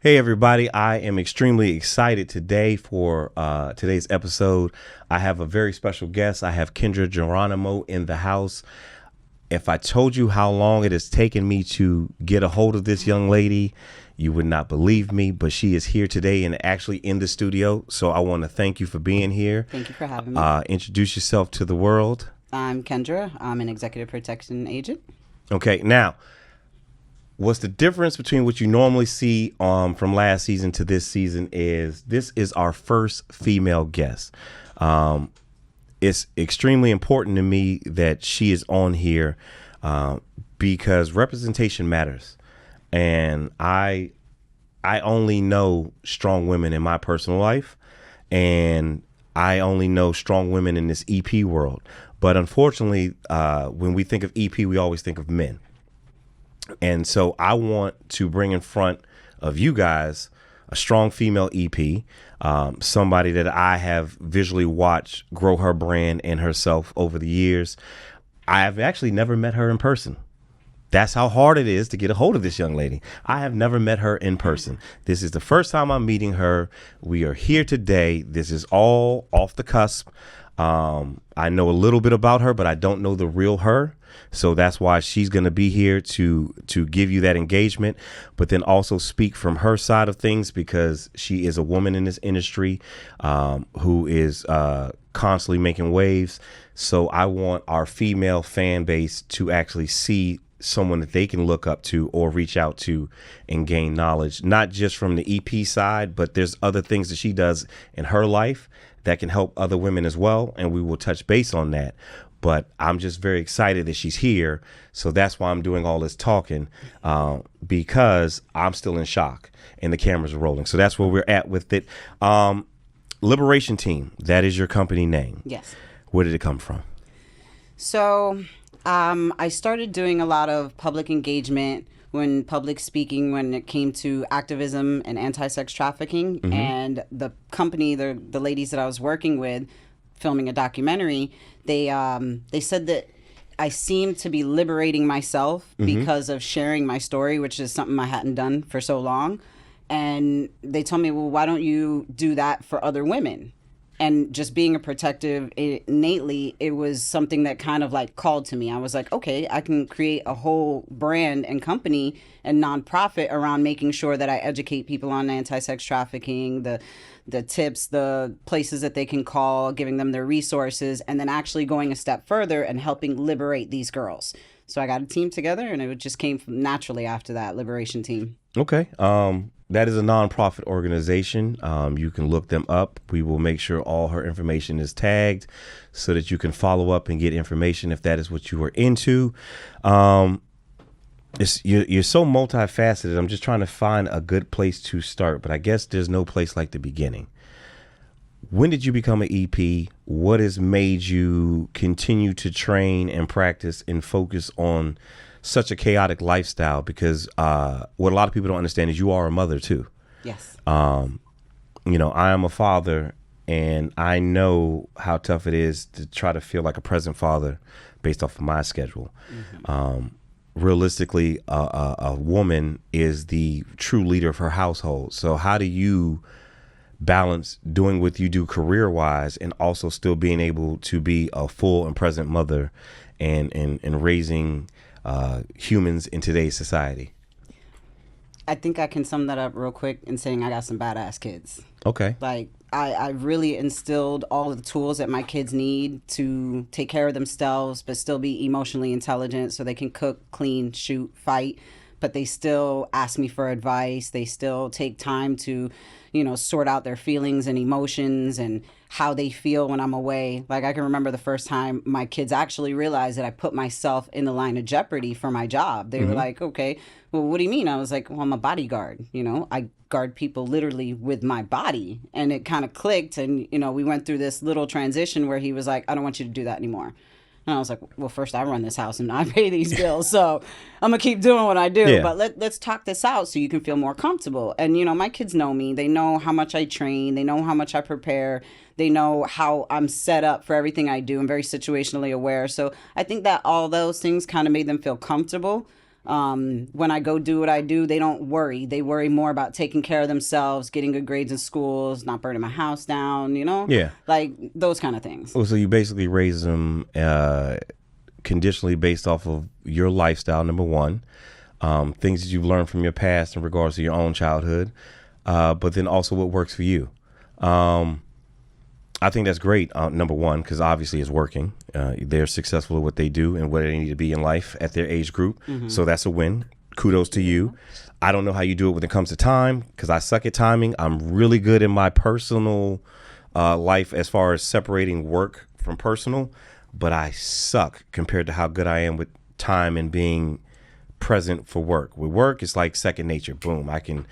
Hey, everybody. I am extremely excited today for today's episode. I have a very special guest. I have Kendra Geronimo in the house. If I told you how long it has taken me to get a hold of this young lady, you would not believe me, but she is here today and actually in the studio. So I want to thank you for being here. Thank you for having me. Introduce yourself to the world. I'm Kendra. I'm an executive protection agent. Okay, now, what's the difference between what you normally see from last season to this season is this is our first female guest. It's extremely important to me that she is on here because representation matters. And I only know strong women in my personal life, and I only know strong women in this EP world. But unfortunately, when we think of EP, we always think of men. And so I want to bring in front of you guys a strong female EP, somebody that I have visually watched grow her brand and herself over the years. I have actually never met her in person. That's how hard it is to get a hold of this young lady. I have never met her in person. This is the first time I'm meeting her. We are here today. This is all off the cusp. I know a little bit about her, but I don't know the real her. So that's why she's going to be here to give you that engagement, but then also speak from her side of things because she is a woman in this industry who is constantly making waves. So I want our female fan base to actually see someone that they can look up to or reach out to and gain knowledge, not just from the EP side, but there's other things that she does in her life that can help other women as well. And we will touch base on that. But I'm just very excited that she's here. So that's why I'm doing all this talking because I'm still in shock and the cameras are rolling. So that's where we're at with it. Liberation Team, that is your company name. Yes. Where did it come from? So I started doing a lot of public engagement when public speaking when it came to activism and anti-sex trafficking. Mm-hmm. And the company, the ladies that I was working with, filming a documentary, they said that I seemed to be liberating myself because of sharing my story, which is something I hadn't done for so long. And they told me, well, why don't you do that for other women? And just being a protective innately, it was something that kind of like called to me. I was like, okay, I can create a whole brand and company and nonprofit around making sure that I educate people on anti-sex trafficking, the tips, the places that they can call, giving them their resources, and then actually going a step further and helping liberate these girls. So I got a team together, and it just came from naturally after that, Liberation Team. Okay. That is a nonprofit organization. You can look them up. We will make sure all her information is tagged so that you can follow up and get information if that is what you are into. You're so multifaceted. I'm just trying to find a good place to start, but I guess there's no place like the beginning. When did you become an EP? What has made you continue to train and practice and focus on such a chaotic lifestyle? Because what a lot of people don't understand is you are a mother too. Yes. I am a father, and I know how tough it is to try to feel like a present father based off of my schedule. Mm-hmm. Realistically, a woman is the true leader of her household. So how do you balance doing what you do career-wise and also still being able to be a full and present mother and raising humans in today's society? I think I can sum that up real quick in saying I got some badass kids. Okay. Like I really instilled all of the tools that my kids need to take care of themselves, but still be emotionally intelligent so they can cook, clean, shoot, fight. But they still ask me for advice. They still take time to, sort out their feelings and emotions and how they feel when I'm away. Like I can remember the first time my kids actually realized that I put myself in the line of jeopardy for my job. They were like, okay, well, what do you mean? I was like, well, I'm a bodyguard. I guard people literally with my body. And it kind of clicked. And, we went through this little transition where he was like, I don't want you to do that anymore. And I was like, well, first I run this house and I pay these bills. So I'm going to keep doing what I do. Yeah. But let's talk this out so you can feel more comfortable. And, my kids know me. They know how much I train. They know how much I prepare. They know how I'm set up for everything I do. I'm very situationally aware. So I think that all those things kind of made them feel comfortable. When I go do what I do, they don't worry. They worry more about taking care of themselves, getting good grades in schools, not burning my house down, Yeah. like those kind of things. Well, so you basically raise them conditionally based off of your lifestyle, number one, things that you've learned from your past in regards to your own childhood, but then also what works for you. I think that's great, number one, because obviously it's working. They're successful at what they do and where they need to be in life at their age group. So that's a win. Kudos to you. I don't know how you do it when it comes to time, because I suck at timing. I'm really good in my personal life as far as separating work from personal, but I suck compared to how good I am with time and being present for work. With work, it's like second nature. Boom, I can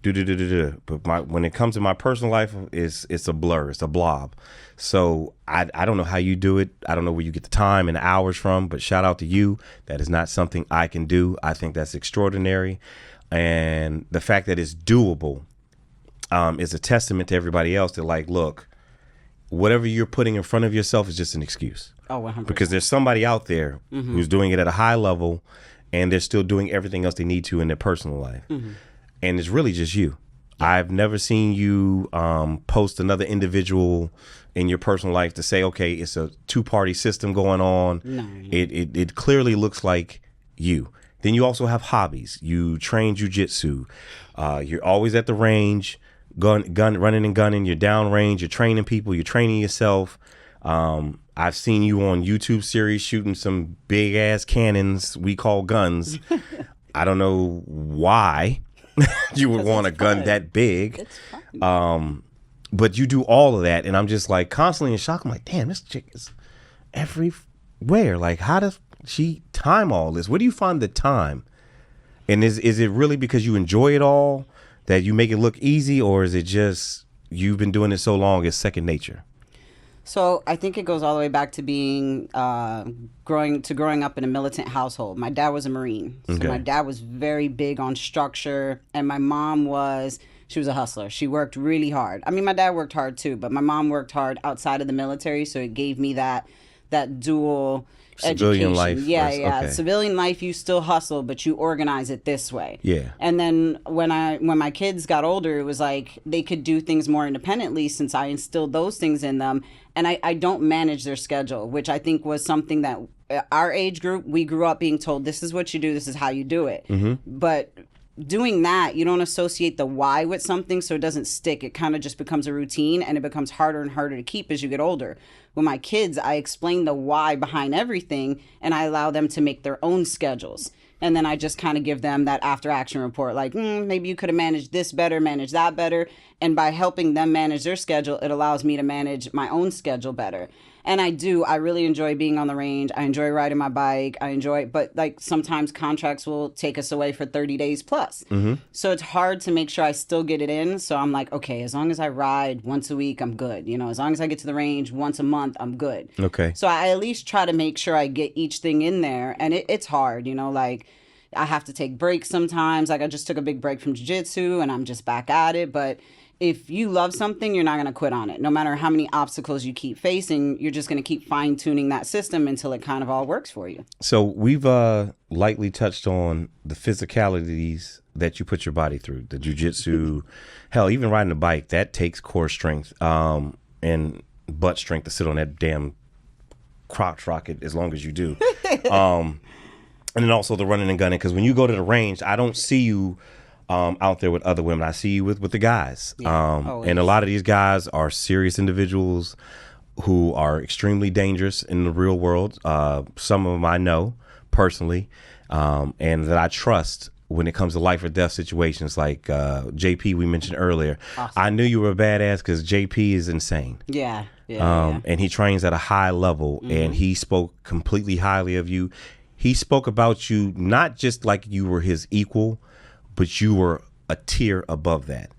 do. But when it comes to my personal life, it's a blur. It's a blob. So I don't know how you do it. I don't know where you get the time and the hours from, but shout out to you. That is not something I can do. I think that's extraordinary. And the fact that it's doable is a testament to everybody else that, like, look, whatever you're putting in front of yourself is just an excuse. Oh, 100%. Because there's somebody out there who's doing it at a high level and they're still doing everything else they need to in their personal life. And it's really just you. I've never seen you post another individual in your personal life to say, okay, it's a two-party system going on. No. It clearly looks like you. Then you also have hobbies. You train jujitsu. You're always at the range, running and gunning. You're down range. You're training people. You're training yourself. I've seen you on YouTube series shooting some big ass cannons we call guns. I don't know why you would want a gun that big. It's fun. But you do all of that, and I'm just like constantly in shock. I'm like, damn, this chick is everywhere. Like, how does she time all this? Where do you find the time? And is it really because you enjoy it all that you make it look easy, or is it just you've been doing it so long it's second nature? So I think it goes all the way back to being growing up in a militant household. My dad was a Marine, so Okay. my dad was very big on structure, and my mom she was a hustler. She worked really hard. I mean, my dad worked hard too, but my mom worked hard outside of the military, so it gave me that dual Civilian education. life Yeah, versus- yeah. okay. Civilian life, you still hustle, but you organize it this way. Yeah. And then when my kids got older, it was like they could do things more independently since I instilled those things in them. And I don't manage their schedule, which I think was something that our age group, we grew up being told, this is what you do, this is how you do it. But doing that, you don't associate the why with something, so it doesn't stick. It kind of just becomes a routine, and it becomes harder and harder to keep as you get older. With my kids, I explain the why behind everything, and I allow them to make their own schedules. And then I just kind of give them that after action report, like, maybe you could have managed this better, managed that better. And by helping them manage their schedule, it allows me to manage my own schedule better. And I really enjoy being on the range. I enjoy riding my bike. But like sometimes contracts will take us away for 30 days plus. So it's hard to make sure I still get it in. So I'm like, okay, as long as I ride once a week, I'm good. As long as I get to the range once a month, I'm good. Okay. So I at least try to make sure I get each thing in there. And it's hard, like I have to take breaks sometimes. Like I just took a big break from jiu-jitsu and I'm just back at it. But if you love something, you're not going to quit on it. No matter how many obstacles you keep facing, you're just going to keep fine-tuning that system until it kind of all works for you. So we've lightly touched on the physicalities that you put your body through, the jiu-jitsu, hell, even riding a bike, that takes core strength and butt strength to sit on that damn crotch rocket as long as you do. And then also the running and gunning, because when you go to the range, I don't see you out there with other women. I see you with the guys. Yeah, and a lot of these guys are serious individuals who are extremely dangerous in the real world. Some of them I know personally and that I trust when it comes to life or death situations like JP we mentioned earlier. Awesome. I knew you were a badass because JP is insane. Yeah. And he trains at a high level and he spoke completely highly of you. He spoke about you not just like you were his equal, but you were a tier above that.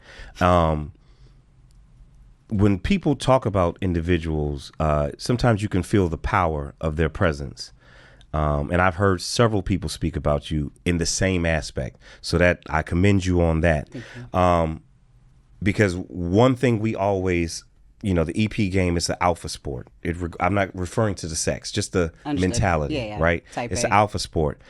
When people talk about individuals, sometimes you can feel the power of their presence. And I've heard several people speak about you in the same aspect. So that I commend you on that. Because one thing we always, the EP game is the alpha sport. I'm not referring to the sex, just the Understood. mentality, Yeah. right? Type it's A. an alpha sport.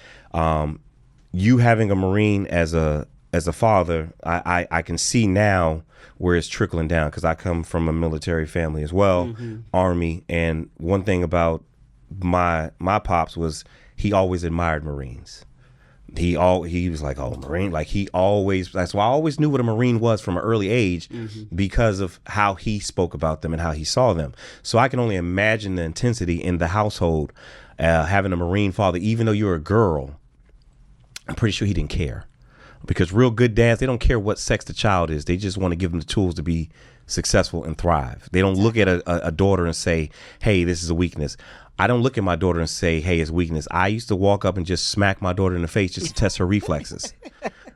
you having a Marine as a father, I can see now where it's trickling down, because I come from a military family as well, Army. And one thing about my pops was he always admired Marines. He was like, oh, Marine, like that's why I always knew what a Marine was from an early age, because of how he spoke about them and how he saw them. So I can only imagine the intensity in the household, having a Marine father. Even though you're a girl, I'm pretty sure he didn't care, because real good dads, they don't care what sex the child is. They just want to give them the tools to be successful and thrive. They don't look at a daughter and say, hey, this is a weakness. I don't look at my daughter and say, hey, it's weakness. I used to walk up and just smack my daughter in the face just to test her reflexes.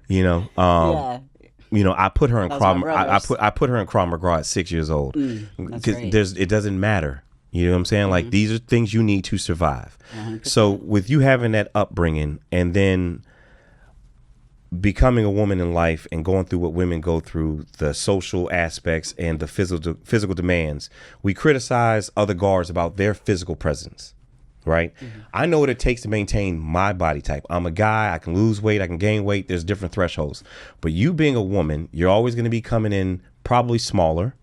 You know, I put her in I put her in Krav Maga at 6 years old, because it doesn't matter. You know what I'm saying? Like, these are things you need to survive. 100%. So with you having that upbringing, and then becoming a woman in life and going through what women go through, the social aspects and the physical demands, we criticize other guards about their physical presence, right? I know what it takes to maintain my body type. I'm a guy, I can lose weight, I can gain weight. There's different thresholds. But you being a woman, you're always going to be coming in probably smaller,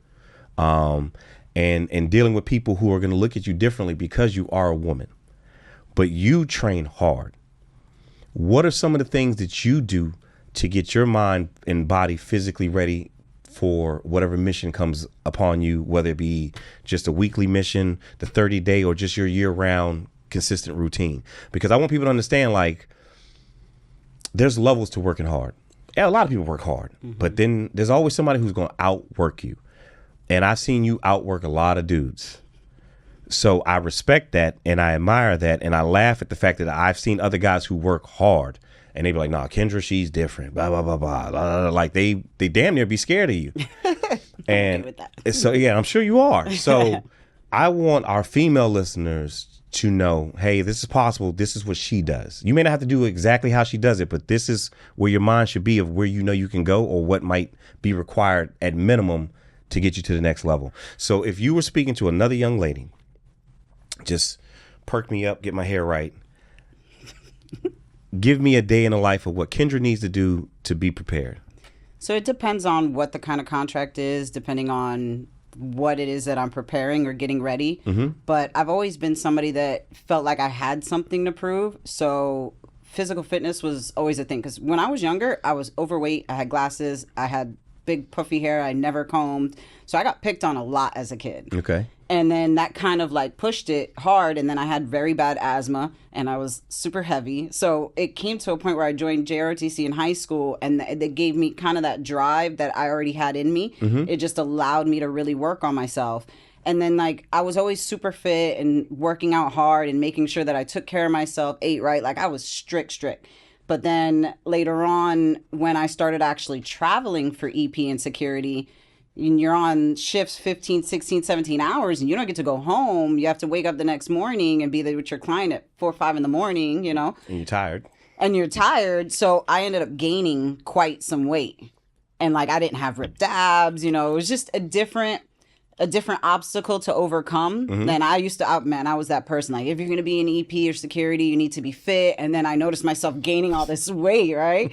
and dealing with people who are going to look at you differently because you are a woman. But you train hard. What are some of the things that you do to get your mind and body physically ready for whatever mission comes upon you, whether it be just a weekly mission, the 30-day, or just your year-round consistent routine? Because I want people to understand, like, there's levels to working hard. Yeah, a lot of people work hard, but then there's always somebody who's going to outwork you. And I've seen you outwork a lot of dudes. So I respect that, and I admire that, and I laugh at the fact that I've seen other guys who work hard, and they be like, nah, Kendra, she's different, blah, blah, blah, blah, blah, blah. Like, they damn near be scared of you. And with that. So, yeah, I'm sure you are. So I want our female listeners to know, hey, this is possible. This is what she does. You may not have to do exactly how she does it, but this is where your mind should be, of where you know you can go, or what might be required at minimum to get you to the next level. So if you were speaking to another young lady, just perk me up, get my hair right, give me a day in the life of what Kendra needs to do to be prepared. So it depends on what the kind of contract is, depending on what it is that I'm preparing or getting ready. But I've always been somebody that felt like I had something to prove. So physical fitness was always a thing. Because when I was younger, I was overweight. I had glasses. I had big puffy hair. I never combed. So I got picked on a lot as a kid. Okay. And then that kind of like pushed it hard. And then I had very bad asthma, and I was super heavy. So it came to a point where I joined JROTC in high school, and they gave me kind of that drive that I already had in me. It just allowed me to really work on myself. And then, like, I was always super fit and working out hard and making sure that I took care of myself, ate right. Like, I was strict. But then later on, when I started actually traveling for EP and security, and you're on shifts 15, 16, 17 hours, and you don't get to go home. You have to wake up the next morning and be there with your client at 4 or 5 in the morning, you know. And you're tired. So I ended up gaining quite some weight. And, like, I didn't have ripped abs, you know. It was just a different obstacle to overcome. Then I used to, I was that person. Like, if you're going to be in EP or security, you need to be fit. And then I noticed myself gaining all this weight, right?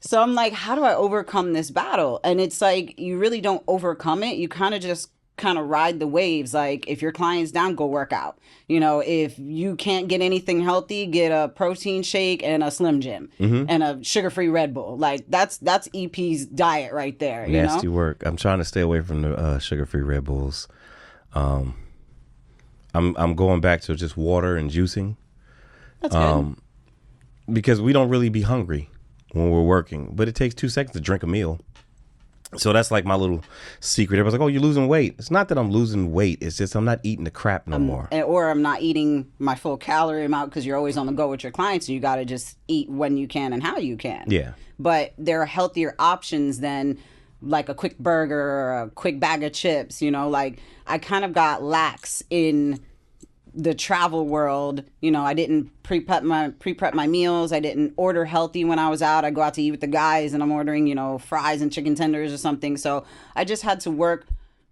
So I'm like, how do I overcome this battle? And it's like, you really don't overcome it. You kind of just ride the waves. Like, if your client's down, go work out. You know, if you can't get anything healthy, get a protein shake and a Slim Jim and a sugar-free Red Bull. Like, that's EP's diet right there. Nasty work. I'm trying to stay away from the sugar-free Red Bulls. I'm going back to just water and juicing. That's good. Because we don't really be hungry when we're working, but it takes 2 seconds to drink a meal. So that's like my little secret. Everybody's like, oh, you're losing weight. It's not that I'm losing weight. It's just I'm not eating the crap no more. Or I'm not eating my full calorie amount, because you're always on the go with your clients. And you got to just eat when you can and how you can. Yeah. But there are healthier options than like a quick burger or a quick bag of chips. You know, like, I kind of got lax in the travel world. You know, I didn't pre-prep my meals. I didn't order healthy when I was out. I go out to eat with the guys and I'm ordering, you know, fries and chicken tenders or something. So I just had to work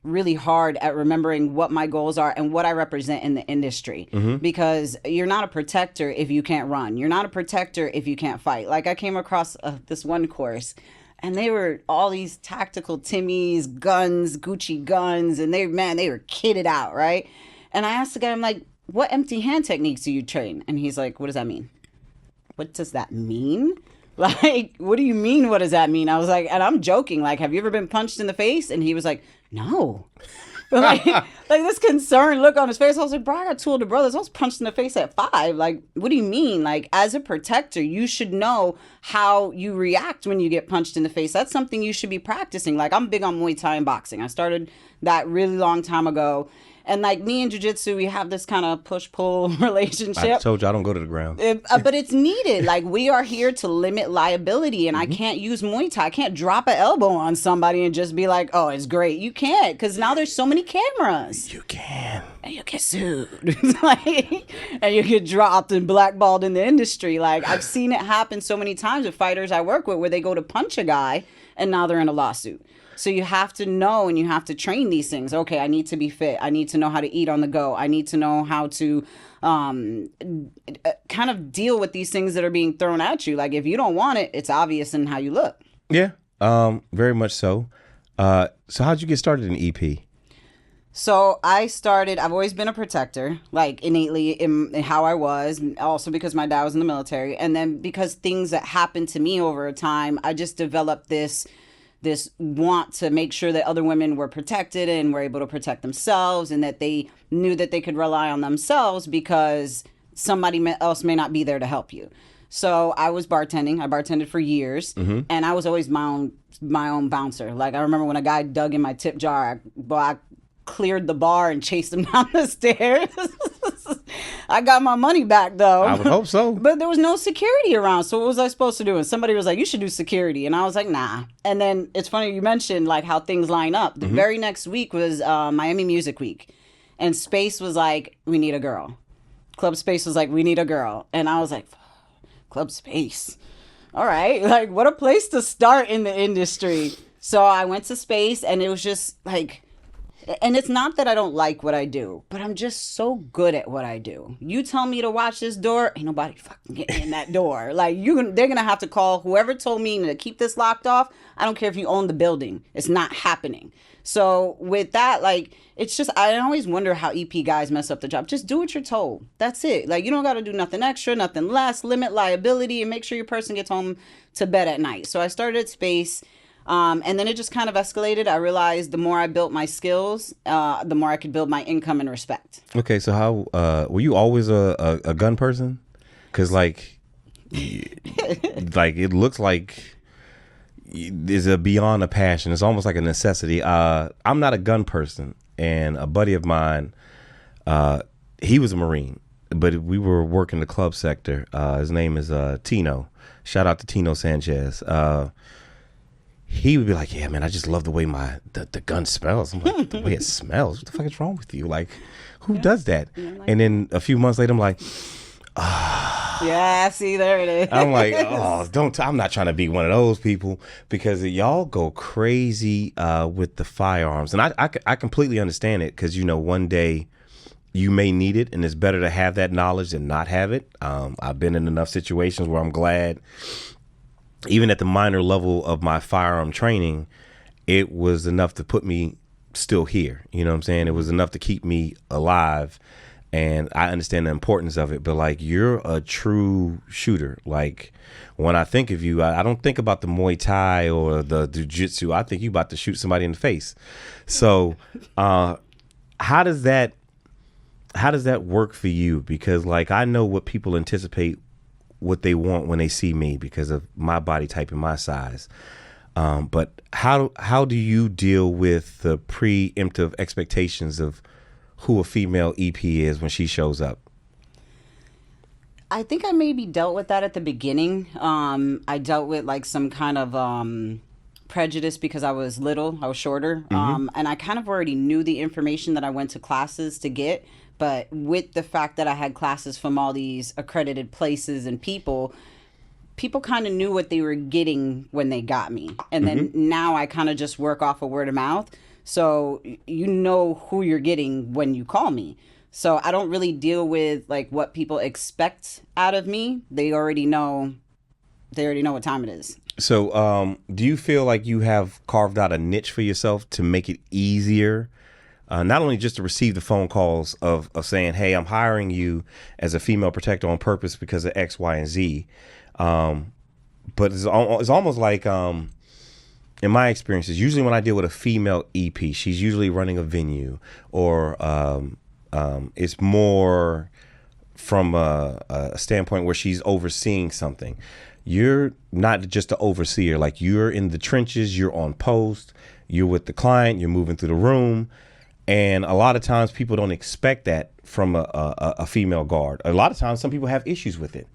really hard at remembering what my goals are and what I represent in the industry. Because you're not a protector if you can't run. You're not a protector if you can't fight. Like I came across this one course, and they were all these tactical Timmies, guns, Gucci guns, and they were kitted out, right? And I asked the guy, I'm like, what empty hand techniques do you train? And he's like, what does that mean? What does that mean? Like, what do you mean, what does that mean? I was like, and I'm joking, like, have you ever been punched in the face? And he was like, no. like this concerned look on his face. I was like, bro, I got two older brothers. I was punched in the face at 5. Like, what do you mean? Like, as a protector, you should know how you react when you get punched in the face. That's something you should be practicing. Like, I'm big on Muay Thai and boxing. I started that really long time ago. And like me and jiu-jitsu, we have this kind of push-pull relationship. I told you I don't go to the ground. But it's needed. Like, we are here to limit liability, and I can't use Muay Thai. I can't drop an elbow on somebody and just be like, oh, it's great. You can't, because now there's so many cameras. You can. And you get sued. And you get dropped and blackballed in the industry. Like, I've seen it happen so many times with fighters I work with where they go to punch a guy, and now they're in a lawsuit. So you have to know and you have to train these things. Okay, I need to be fit. I need to know how to eat on the go. I need to know how to kind of deal with these things that are being thrown at you. Like, if you don't want it, it's obvious in how you look. Yeah, very much so. So how'd you get started in EP? So I've always been a protector, like innately in how I was, also because my dad was in the military. And then because things that happened to me over time, I just developed this want to make sure that other women were protected and were able to protect themselves, and that they knew that they could rely on themselves because somebody else may not be there to help you. So I was bartending. I bartended for years, and I was always my own bouncer. Like, I remember when a guy dug in my tip jar, I cleared the bar and chased him down the stairs. I got my money back, though. I would hope so. But there was no security around, so what was I supposed to do? And somebody was like, you should do security. And I was like, nah. And then it's funny you mentioned like how things line up. The very next week was Miami Music Week. And Space was like, we need a girl. Club Space was like, we need a girl. And I was like, Club Space. All right. Like, what a place to start in the industry. So I went to Space, and it was just like... And it's not that I don't like what I do, but I'm just so good at what I do. You tell me to watch this door, ain't nobody fucking getting in that door. Like, they're going to have to call whoever told me to keep this locked off. I don't care if you own the building. It's not happening. So with that, like, it's just, I always wonder how EP guys mess up the job. Just do what you're told. That's it. Like, you don't got to do nothing extra, nothing less, limit liability, and make sure your person gets home to bed at night. So I started at Space. And then it just kind of escalated. I realized the more I built my skills, the more I could build my income and respect. Okay, so how were you always a gun person? Because like it looks like there's a beyond a passion. It's almost like a necessity. I'm not a gun person, and a buddy of mine, he was a Marine, but we were working the club sector. His name is Tino. Shout out to Tino Sanchez. He would be like, yeah, man, I just love the way the gun smells. I'm like, the way it smells? What the fuck is wrong with you? Like, who does that? And then a few months later, I'm like, yeah, see, there it is. I'm like, I'm not trying to be one of those people, because y'all go crazy with the firearms. And I completely understand it, because, one day you may need it, and it's better to have that knowledge than not have it. I've been in enough situations where I'm glad, even at the minor level of my firearm training, it was enough to put me still here. You know what I'm saying? It was enough to keep me alive. And I understand the importance of it. But like, you're a true shooter. Like, when I think of you, I don't think about the Muay Thai or the jiu-jitsu. I think you about to shoot somebody in the face. So how does that work for you? Because like, I know what people anticipate, what they want when they see me, because of my body type and my size. But how do you deal with the preemptive expectations of who a female EP is when she shows up? I think I maybe dealt with that at the beginning. I dealt with like some kind of prejudice because I was little, I was shorter. And I kind of already knew the information that I went to classes to get. But with the fact that I had classes from all these accredited places and people kind of knew what they were getting when they got me. And then now I kind of just work off of word of mouth. So you know who you're getting when you call me. So I don't really deal with like what people expect out of me. They already know what time it is. So do you feel like you have carved out a niche for yourself to make it easier, not only just to receive the phone calls of saying, hey, I'm hiring you as a female protector on purpose because of X, Y, and Z, but it's almost like, in my experiences, usually when I deal with a female EP, she's usually running a venue, or it's more from a standpoint where she's overseeing something. You're not just the overseer. Like, you're in the trenches, you're on post, you're with the client, you're moving through the room. And a lot of times people don't expect that from a female guard. A lot of times some people have issues with it,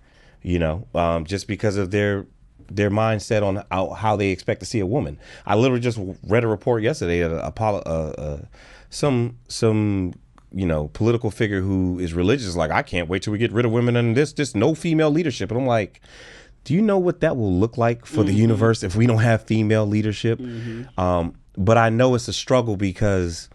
just because of their mindset on how they expect to see a woman. I literally just read a report yesterday that some political figure who is religious, like, I can't wait till we get rid of women and this no female leadership. And I'm like, do you know what that will look like for the universe if we don't have female leadership? But I know it's a struggle because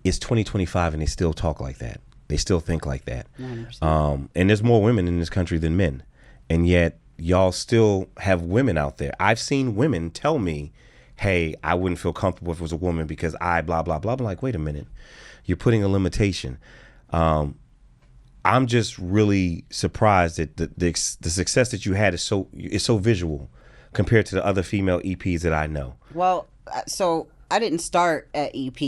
it's 2025 and they still talk like that. They still think like that. And there's more women in this country than men. And yet y'all still have women out there. I've seen women tell me, hey, I wouldn't feel comfortable if it was a woman because I blah, blah, blah. I'm like, wait a minute. You're putting a limitation. I'm just really surprised that the success that you had is so visual compared to the other female EPs that I know. Well, so I didn't start at EP,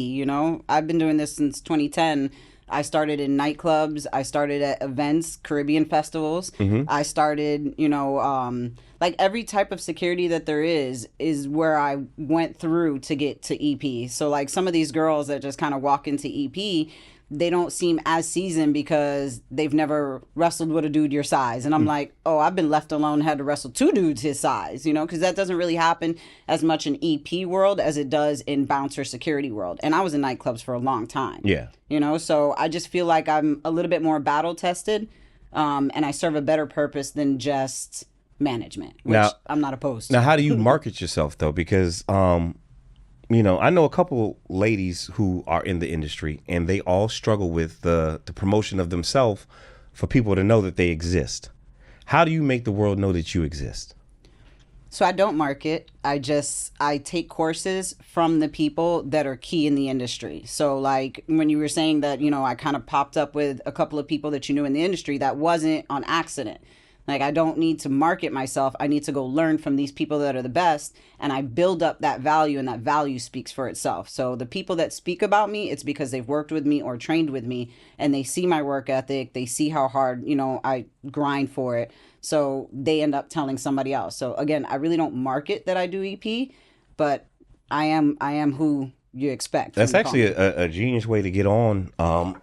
I've been doing this since 2010. I started in nightclubs. I started at events, Caribbean festivals. I started, like every type of security that there is where I went through to get to EP. So like some of these girls that just kind of walk into EP, they don't seem as seasoned because they've never wrestled with a dude your size. And I'm like, oh, I've been left alone, had to wrestle two dudes his size, because that doesn't really happen as much in EP world as it does in bouncer security world. And I was in nightclubs for a long time. Yeah. So I just feel like I'm a little bit more battle tested, and I serve a better purpose than just management, which now, I'm not opposed to. Now, how do you market yourself, though? Because I know a couple ladies who are in the industry and they all struggle with the promotion of themselves for people to know that they exist. How do you make the world know that you exist? So I don't market. I take courses from the people that are key in the industry. So like when you were saying that, I kind of popped up with a couple of people that you knew in the industry, that wasn't on accident. Like, I don't need to market myself. I need to go learn from these people that are the best, and I build up that value, and that value speaks for itself. So the people that speak about me, it's because they've worked with me or trained with me, and they see my work ethic. They see how hard, I grind for it. So they end up telling somebody else. So again, I really don't market that I do EP, but I am who you expect. That's actually a genius way to get on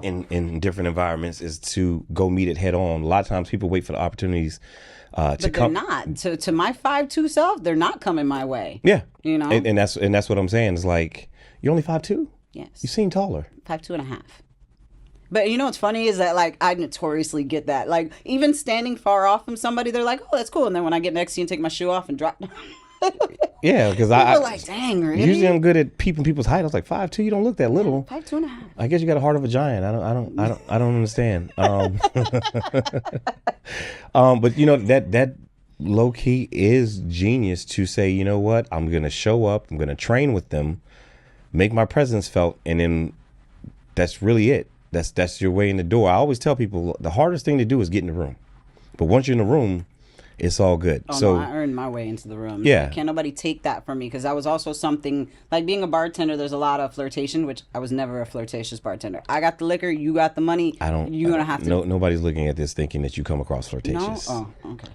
in different environments, is to go meet it head on. A lot of times people wait for the opportunities to come. But they're not. To my 5'2" self, they're not coming my way. Yeah. And that's what I'm saying. It's like, you're only 5'2"? Yes. You seem taller. 5'2.5". But what's funny is that, like, I notoriously get that. Like, even standing far off from somebody, they're like, oh, that's cool. And then when I get next to you and take my shoe off and drop down. Yeah, because I like, dang, really? Usually I'm good at peeping people's height. I was like, 5'2", you don't look that little. 5'2.5". I guess you got a heart of a giant. I don't understand. But that low key is genius to say, you know what? I'm gonna show up. I'm gonna train with them, make my presence felt, and then that's really it. That's your way in the door. I always tell people the hardest thing to do is get in the room, but once you're in the room, it's all good. Oh, so no, I earned my way into the room. Yeah. Can't nobody take that from me, because I was also something, like being a bartender, there's a lot of flirtation, which I was never a flirtatious bartender. I got the liquor, you got the money. You're going to have to. No, nobody's looking at this thinking that you come across flirtatious. No? Oh, okay.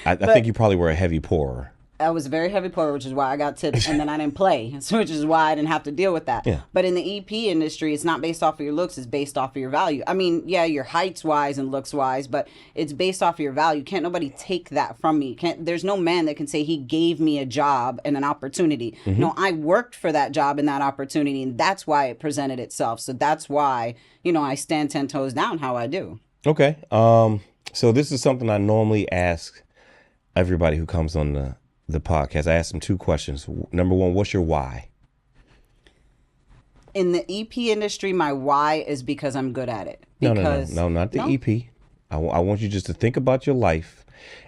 I think you probably were a heavy pourer. I was a very heavy pourer, which is why I got tips, and then I didn't play, which is why I didn't have to deal with that. Yeah. But in the EP industry, it's not based off of your looks, it's based off of your value. I mean, yeah, your heights wise and looks wise, but it's based off of your value. Can't nobody take that from me. There's no man that can say he gave me a job and an opportunity. Mm-hmm. No, I worked for that job and that opportunity, and that's why it presented itself. So that's why, I stand 10 toes down how I do. Okay. So this is something I normally ask everybody who comes on the podcast. I ask them two questions. Number one, what's your why? In the EP industry, my why is because I'm good at it. No, Because not the EP. I want you just to think about your life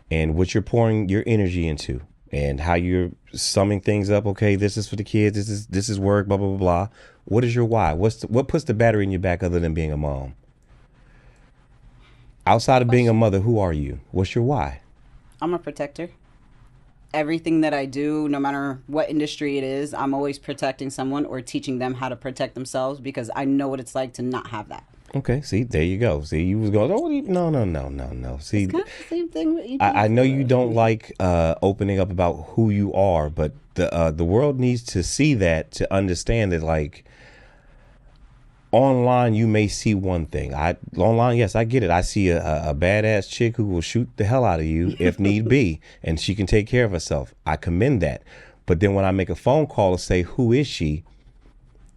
and what you're pouring your energy into and how you're summing things up. Okay, this is for the kids. This is work. Blah blah blah blah. What is your why? What puts the battery in your back other than being a mom? Outside of being a mother, who are you? What's your why? I'm a protector. Everything that I do, no matter what industry it is, I'm always protecting someone or teaching them how to protect themselves because I know what it's like to not have that. Okay, see, there you go. See, you was going, oh, no. See, It's kind of the same thing with EP. I know you don't like opening up about who you are, but the world needs to see that to understand that, like, online you may see one thing. Online, yes, I get it. I see a badass chick who will shoot the hell out of you if need be, and she can take care of herself. I commend that. But then when I make a phone call to say, who is she?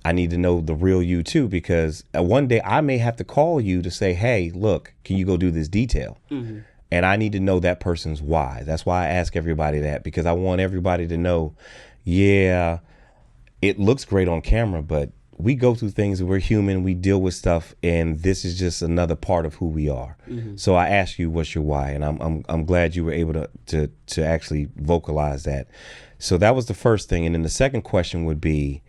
I need to know the real you too, because one day I may have to call you to say, hey, look, can you go do this detail? Mm-hmm. And I need to know that person's why. That's why I ask everybody that, because I want everybody to know, yeah, it looks great on camera, but we go through things. We're human. We deal with stuff, and this is just another part of who we are. Mm-hmm. So I ask you, what's your why? And I'm glad you were able to actually vocalize that. So that was the first thing. And then the second question would be,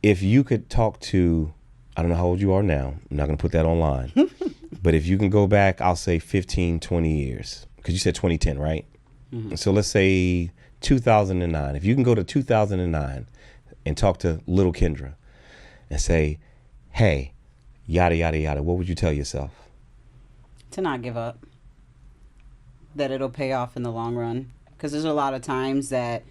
if you could talk to, I don't know how old you are now. I'm not going to put that online. But if you can go back, I'll say 15, 20 years. Because you said 2010, right? Mm-hmm. So let's say 2009. If you can go to 2009 and talk to little Kendra and say, hey, yada, yada, yada, what would you tell yourself? To not give up. That it'll pay off in the long run. Because there's a lot of times that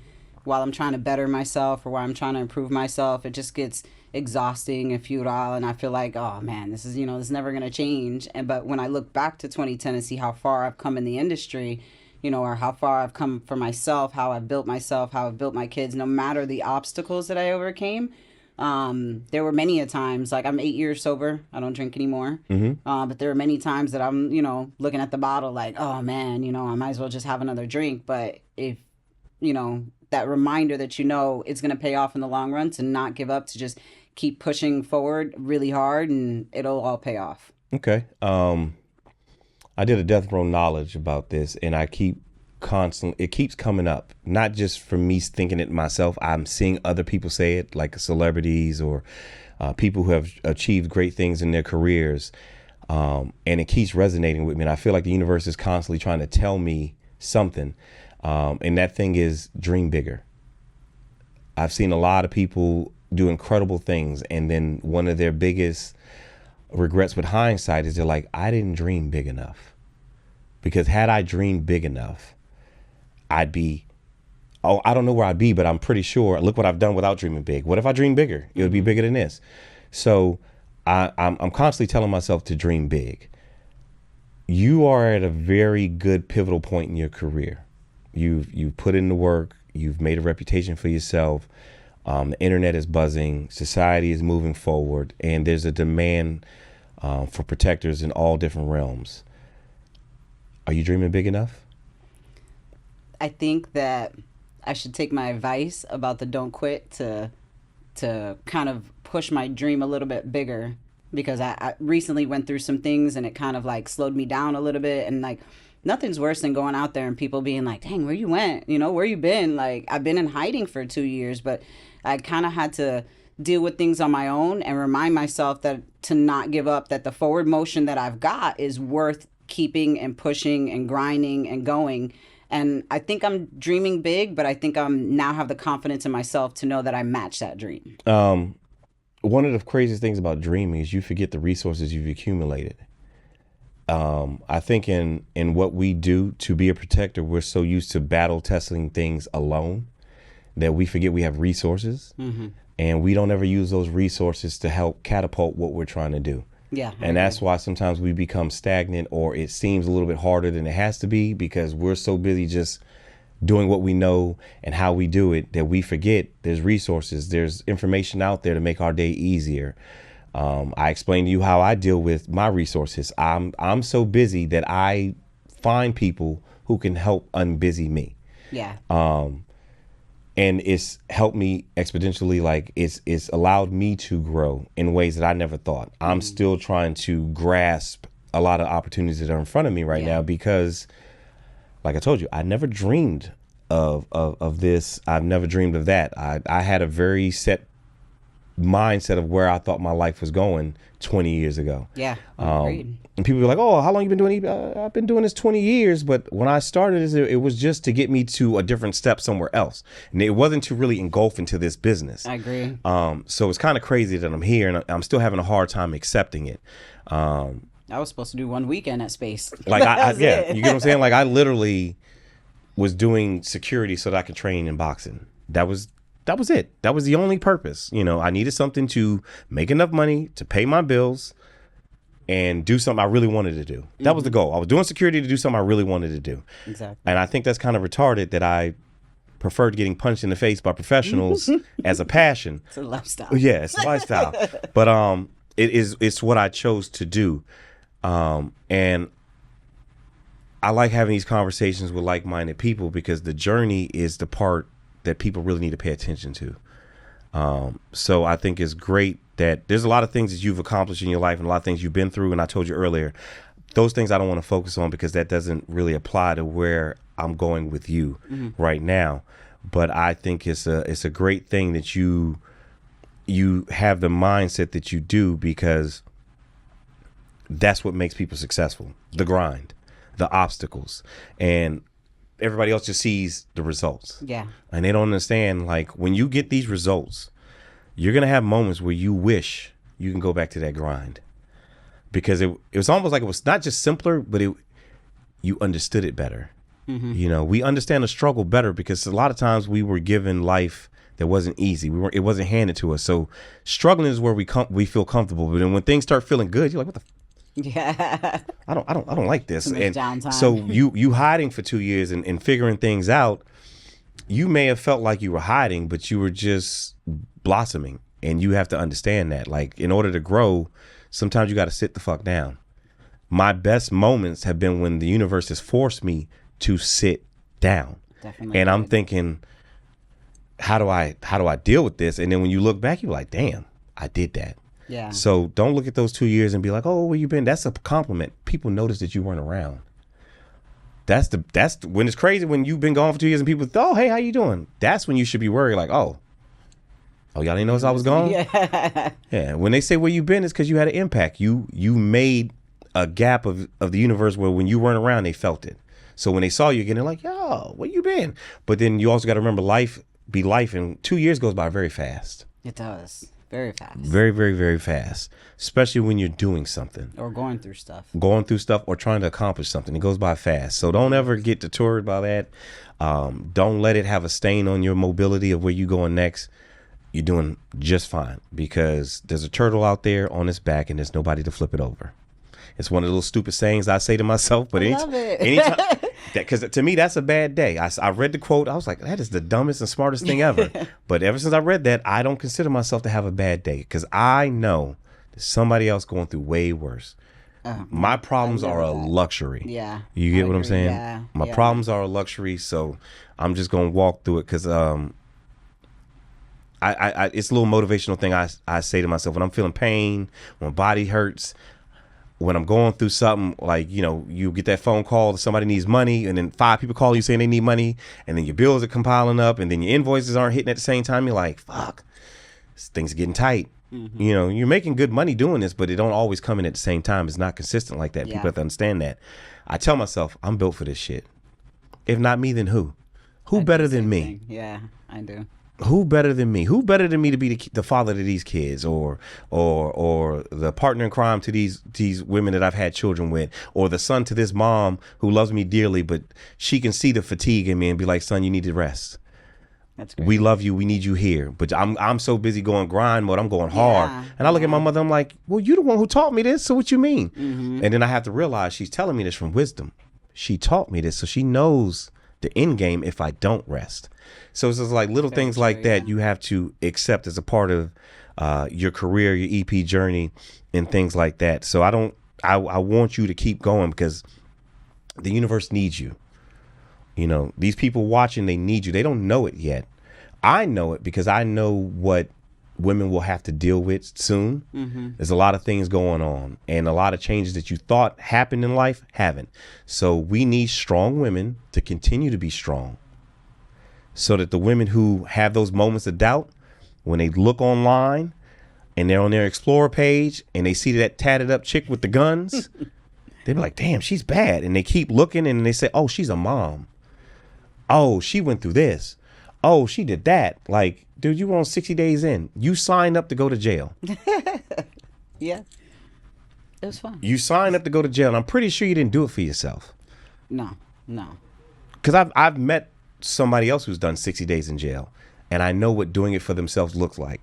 while I'm trying to better myself or while I'm trying to improve myself, it just gets exhausting and futile. And I feel like, oh man, this is never going to change. But when I look back to 2010 and see how far I've come in the industry, or how far I've come for myself, how I've built myself, how I've built my kids, no matter the obstacles that I overcame, there were many a times, like I'm 8 years sober, I don't drink anymore. Mm-hmm. But there are many times that I'm, looking at the bottle like, oh man, I might as well just have another drink. But if, that reminder that it's going to pay off in the long run, to not give up, to just keep pushing forward really hard, and it'll all pay off. Okay. I did a Death Row Knowledge about this, and it keeps coming up, not just from me thinking it myself. I'm seeing other people say it, like celebrities or people who have achieved great things in their careers. And it keeps resonating with me. And I feel like the universe is constantly trying to tell me something. And that thing is dream bigger. I've seen a lot of people do incredible things, and then one of their biggest regrets with hindsight is they're like, I didn't dream big enough. Because had I dreamed big enough, I don't know where I'd be, but I'm pretty sure, look what I've done without dreaming big. What if I dream bigger? It would be bigger than this. So I'm constantly telling myself to dream big. You are at a very good pivotal point in your career. You've put in the work. You've made a reputation for yourself. The internet is buzzing. Society is moving forward. And there's a demand for protectors in all different realms. Are you dreaming big enough? I think that I should take my advice about the don't quit to kind of push my dream a little bit bigger, because I recently went through some things and it kind of like slowed me down a little bit. And like, nothing's worse than going out there and people being like, dang, where you went? Where you been? Like, I've been in hiding for 2 years, but I kind of had to deal with things on my own and remind myself that to not give up, that the forward motion that I've got is worth keeping and pushing and grinding and going. And I think I'm dreaming big, but I think I'm now have the confidence in myself to know that I match that dream. One of the craziest things about dreaming is you forget the resources you've accumulated. I think in what we do to be a protector, we're so used to battle testing things alone that we forget we have resources, and we don't ever use those resources to help catapult what we're trying to do. Yeah. And that's why sometimes we become stagnant, or it seems a little bit harder than it has to be, because we're so busy just doing what we know and how we do it that we forget there's resources, there's information out there to make our day easier. I explained to you how I deal with my resources. I'm so busy that I find people who can help unbusy me. Yeah. and it's helped me exponentially. Like it's allowed me to grow in ways that I never thought. I'm still trying to grasp a lot of opportunities that are in front of me right now, because like I told you, I never dreamed of this. I've never dreamed of that. I had a very set mindset of where I thought my life was going 20 years ago. Yeah. And people were like, "Oh, how long you been doing it?" I've been doing this 20 years. But when I started, it was just to get me to a different step somewhere else. And it wasn't to really engulf into this business. I agree. So it's kind of crazy that I'm here and I'm still having a hard time accepting it. I was supposed to do one weekend at Space. Like, yeah, you get what I'm saying? Like, I literally was doing security so that I could train in boxing. That was it. That was the only purpose. You know, I needed something to make enough money to pay my bills and do something I really wanted to do. That was the goal. I was doing security to do something I really wanted to do. Exactly. And I think that's kind of retarded that I preferred getting punched in the face by professionals as a passion. It's a lifestyle. Yeah, it's a lifestyle. But it's what I chose to do. And I like having these conversations with like-minded people, because the journey is the part that people really need to pay attention to. So I think it's great that there's a lot of things that you've accomplished in your life and a lot of things you've been through. And I told you earlier, those things I don't want to focus on, because that doesn't really apply to where I'm going with you right now. But I think it's a great thing that you have the mindset that you do, because that's what makes people successful. The grind, the obstacles, and everybody else just sees the results. Yeah. And they don't understand, like, when you get these results, you're going to have moments where you wish you can go back to that grind, because it was almost like it was not just simpler, but you understood it better. You know, we understand the struggle better, because a lot of times we were given life that wasn't easy. It wasn't handed to us. So struggling is where we feel comfortable. But then when things start feeling good, you're like, what the Yeah. I don't like this. Too much downtime. So you hiding for 2 years and figuring things out, you may have felt like you were hiding, but you were just blossoming. And you have to understand that, like, in order to grow, sometimes you got to sit the fuck down. My best moments have been when the universe has forced me to sit down. Definitely. And I'm thinking, how do I deal with this? And then when you look back, you're like, damn, I did that. Yeah. So don't look at those 2 years and be like, oh, where you been? That's a compliment. People notice that you weren't around. That's when it's crazy when you've been gone for 2 years and people, oh, hey, how you doing? That's when you should be worried, like, oh, y'all didn't notice I was gone? Yeah. Yeah. When they say where you been, it's because you had an impact. You made a gap of the universe where when you weren't around, they felt it. So when they saw you again, they're like, yo, where you been? But then you also got to remember, life be life, and 2 years goes by very fast. It does. Very fast. Very, very, very fast. Especially when you're doing something. Or going through stuff. Or trying to accomplish something. It goes by fast. So don't ever get deterred by that. Don't let it have a stain on your mobility of where you're going next. You're doing just fine, because there's a turtle out there on its back and there's nobody to flip it over. It's one of those stupid sayings I say to myself, but anytime, because to me, that's a bad day. I read the quote. I was like, that is the dumbest and smartest thing ever. But ever since I read that, I don't consider myself to have a bad day, because I know there's somebody else going through way worse. My problems are a luxury. Yeah. You get what I'm saying? Yeah. My problems are a luxury. So I'm just going to walk through it, because it's a little motivational thing I say to myself when I'm feeling pain, when my body hurts, when I'm going through something, like, you know, you get that phone call that somebody needs money, and then 5 people call you saying they need money, and then your bills are compiling up, and then your invoices aren't hitting at the same time. You're like, fuck, things are getting tight. You know, you're making good money doing this, but it don't always come in at the same time. It's not consistent like that. Yeah. People have to understand that. I tell myself, I'm built for this shit. If not me, then who? Who better than me? Thing. Yeah, I do. Who better than me? Who better than me to be the father to these kids, or the partner in crime to these women that I've had children with, or the son to this mom who loves me dearly, but she can see the fatigue in me and be like, son, you need to rest. That's great. We love you. We need you here. But I'm so busy going grind mode. I'm going hard. And I look at my mother. I'm like, well, you the one who taught me this. So what you mean? And then I have to realize she's telling me this from wisdom. She taught me this, so she knows the end game if I don't rest. So it's just like little things like that you have to accept as a part of your career, your EP journey, and things like that. So I want you to keep going, because the universe needs you. You know, these people watching, they need you. They don't know it yet. I know it because I know what women will have to deal with soon. There's a lot of things going on, and a lot of changes that you thought happened in life haven't. So we need strong women to continue to be strong, so that the women who have those moments of doubt, when they look online and they're on their Explorer page and they see that tatted up chick with the guns, they be like, damn, she's bad. And they keep looking and they say, oh, she's a mom. Oh, she went through this. Oh, she did that. Like, dude, you were on 60 days in. You signed up to go to jail. Yeah. It was fun. You signed up to go to jail. And I'm pretty sure you didn't do it for yourself. No. Because I've met somebody else who's done 60 days in jail. And I know what doing it for themselves looks like.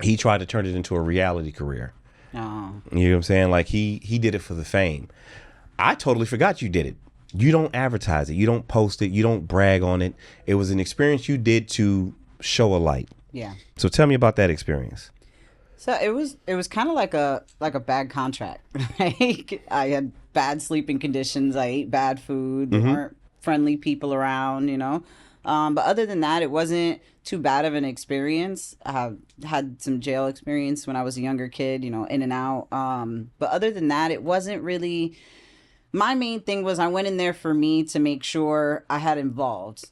He tried to turn it into a reality career. Oh. You know what I'm saying? Like he did it for the fame. I totally forgot you did it. You don't advertise it. You don't post it. You don't brag on it. It was an experience you did to show a light. Yeah. So tell me about that experience. So it was kind of like a bad contract. Like I had bad sleeping conditions. I ate bad food. There weren't friendly people around, you know. But other than that, it wasn't too bad of an experience. I had some jail experience when I was a younger kid, you know, in and out. But other than that, it wasn't really. My main thing was I went in there for me to make sure I had involved,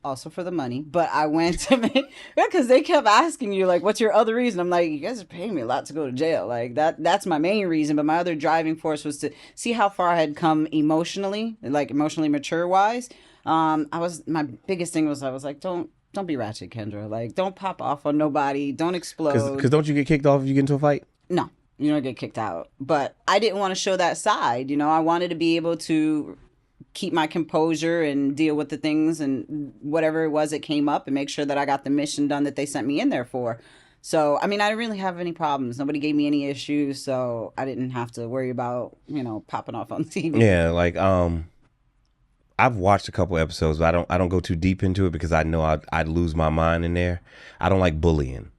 also for the money. But I went to make, because they kept asking you, like, what's your other reason? I'm like, you guys are paying me a lot to go to jail. Like, that's my main reason. But my other driving force was to see how far I had come emotionally, like emotionally mature wise. My biggest thing was I was like, don't be ratchet, Kendra. Like, don't pop off on nobody. Don't explode. Because don't you get kicked off if you get into a fight? No. You don't get kicked out. But I didn't want to show that side. You know, I wanted to be able to keep my composure and deal with the things and whatever it was that came up and make sure that I got the mission done that they sent me in there for. So, I mean, I didn't really have any problems. Nobody gave me any issues. So I didn't have to worry about, you know, popping off on TV. Yeah, like, I've watched a couple episodes, but I don't go too deep into it because I know I'd lose my mind in there. I don't like bullying.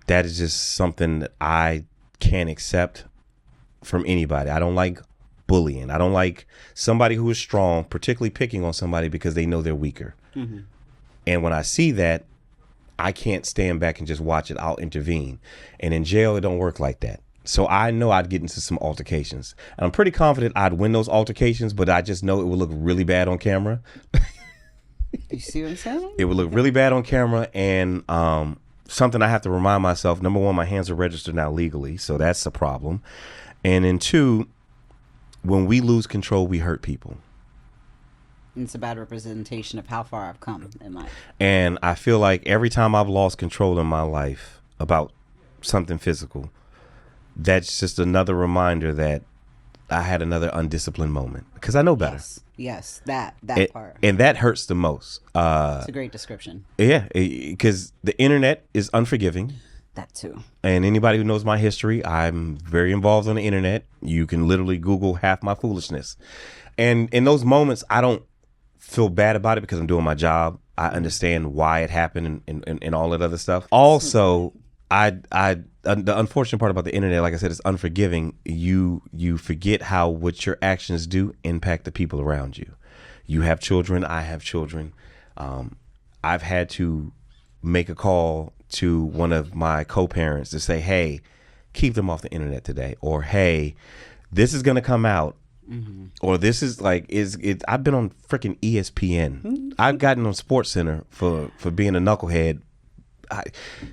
That is just something that I can't accept from anybody. I don't like bullying. I don't like somebody who is strong, particularly picking on somebody because they know they're weaker. And when I see that, I can't stand back and just watch it. I'll intervene. And in jail, it don't work like that. So I know I'd get into some altercations. And I'm pretty confident I'd win those altercations, but I just know it would look really bad on camera. You see what I'm saying? It would look really bad on camera. And something I have to remind myself, number one, my hands are registered now legally, so that's a problem. And then two, when we lose control, we hurt people. It's a bad representation of how far I've come in life. And I feel like every time I've lost control in my life about something physical, that's just another reminder that I had another undisciplined moment because I know better. Yes, that part. And that hurts the most. It's a great description. Yeah, because the internet is unforgiving. That too. And anybody who knows my history, I'm very involved on the internet. You can literally Google half my foolishness. And in those moments, I don't feel bad about it because I'm doing my job. I understand why it happened and all that other stuff. Also, the unfortunate part about the internet, like I said, is unforgiving. You forget how what your actions do impact the people around you. You have children. I have children. I've had to make a call to one of my co-parents to say, hey, keep them off the internet today. Or, hey, this is going to come out. Or this is like, I've been on freaking ESPN. I've gotten on SportsCenter for being a knucklehead.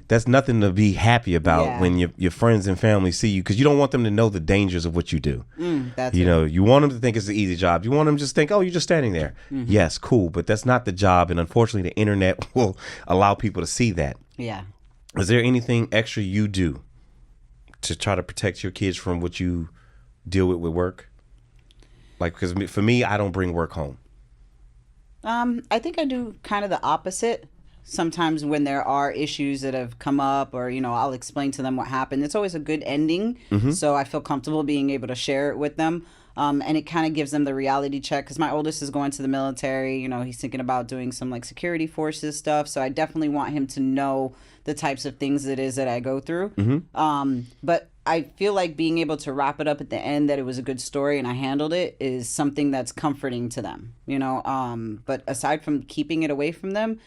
That's nothing to be happy about when your friends and family see you, because you don't want them to know the dangers of what you do. You know, you want them to think it's an easy job. You want them to just think, oh, you're just standing there. Yes, cool, but that's not the job. And unfortunately, the internet will allow people to see that. Yeah. Is there anything extra you do to try to protect your kids from what you deal with work? Like, because for me, I don't bring work home. I think I do kind of the opposite. Sometimes when there are issues that have come up, or, you know, I'll explain to them what happened. It's always a good ending. So I feel comfortable being able to share it with them. And it kind of gives them the reality check, because my oldest is going to the military. You know, he's thinking about doing some like security forces stuff. So I definitely want him to know the types of things it is that I go through. But I feel like being able to wrap it up at the end that it was a good story and I handled it is something that's comforting to them, you know. But aside from keeping it away from them,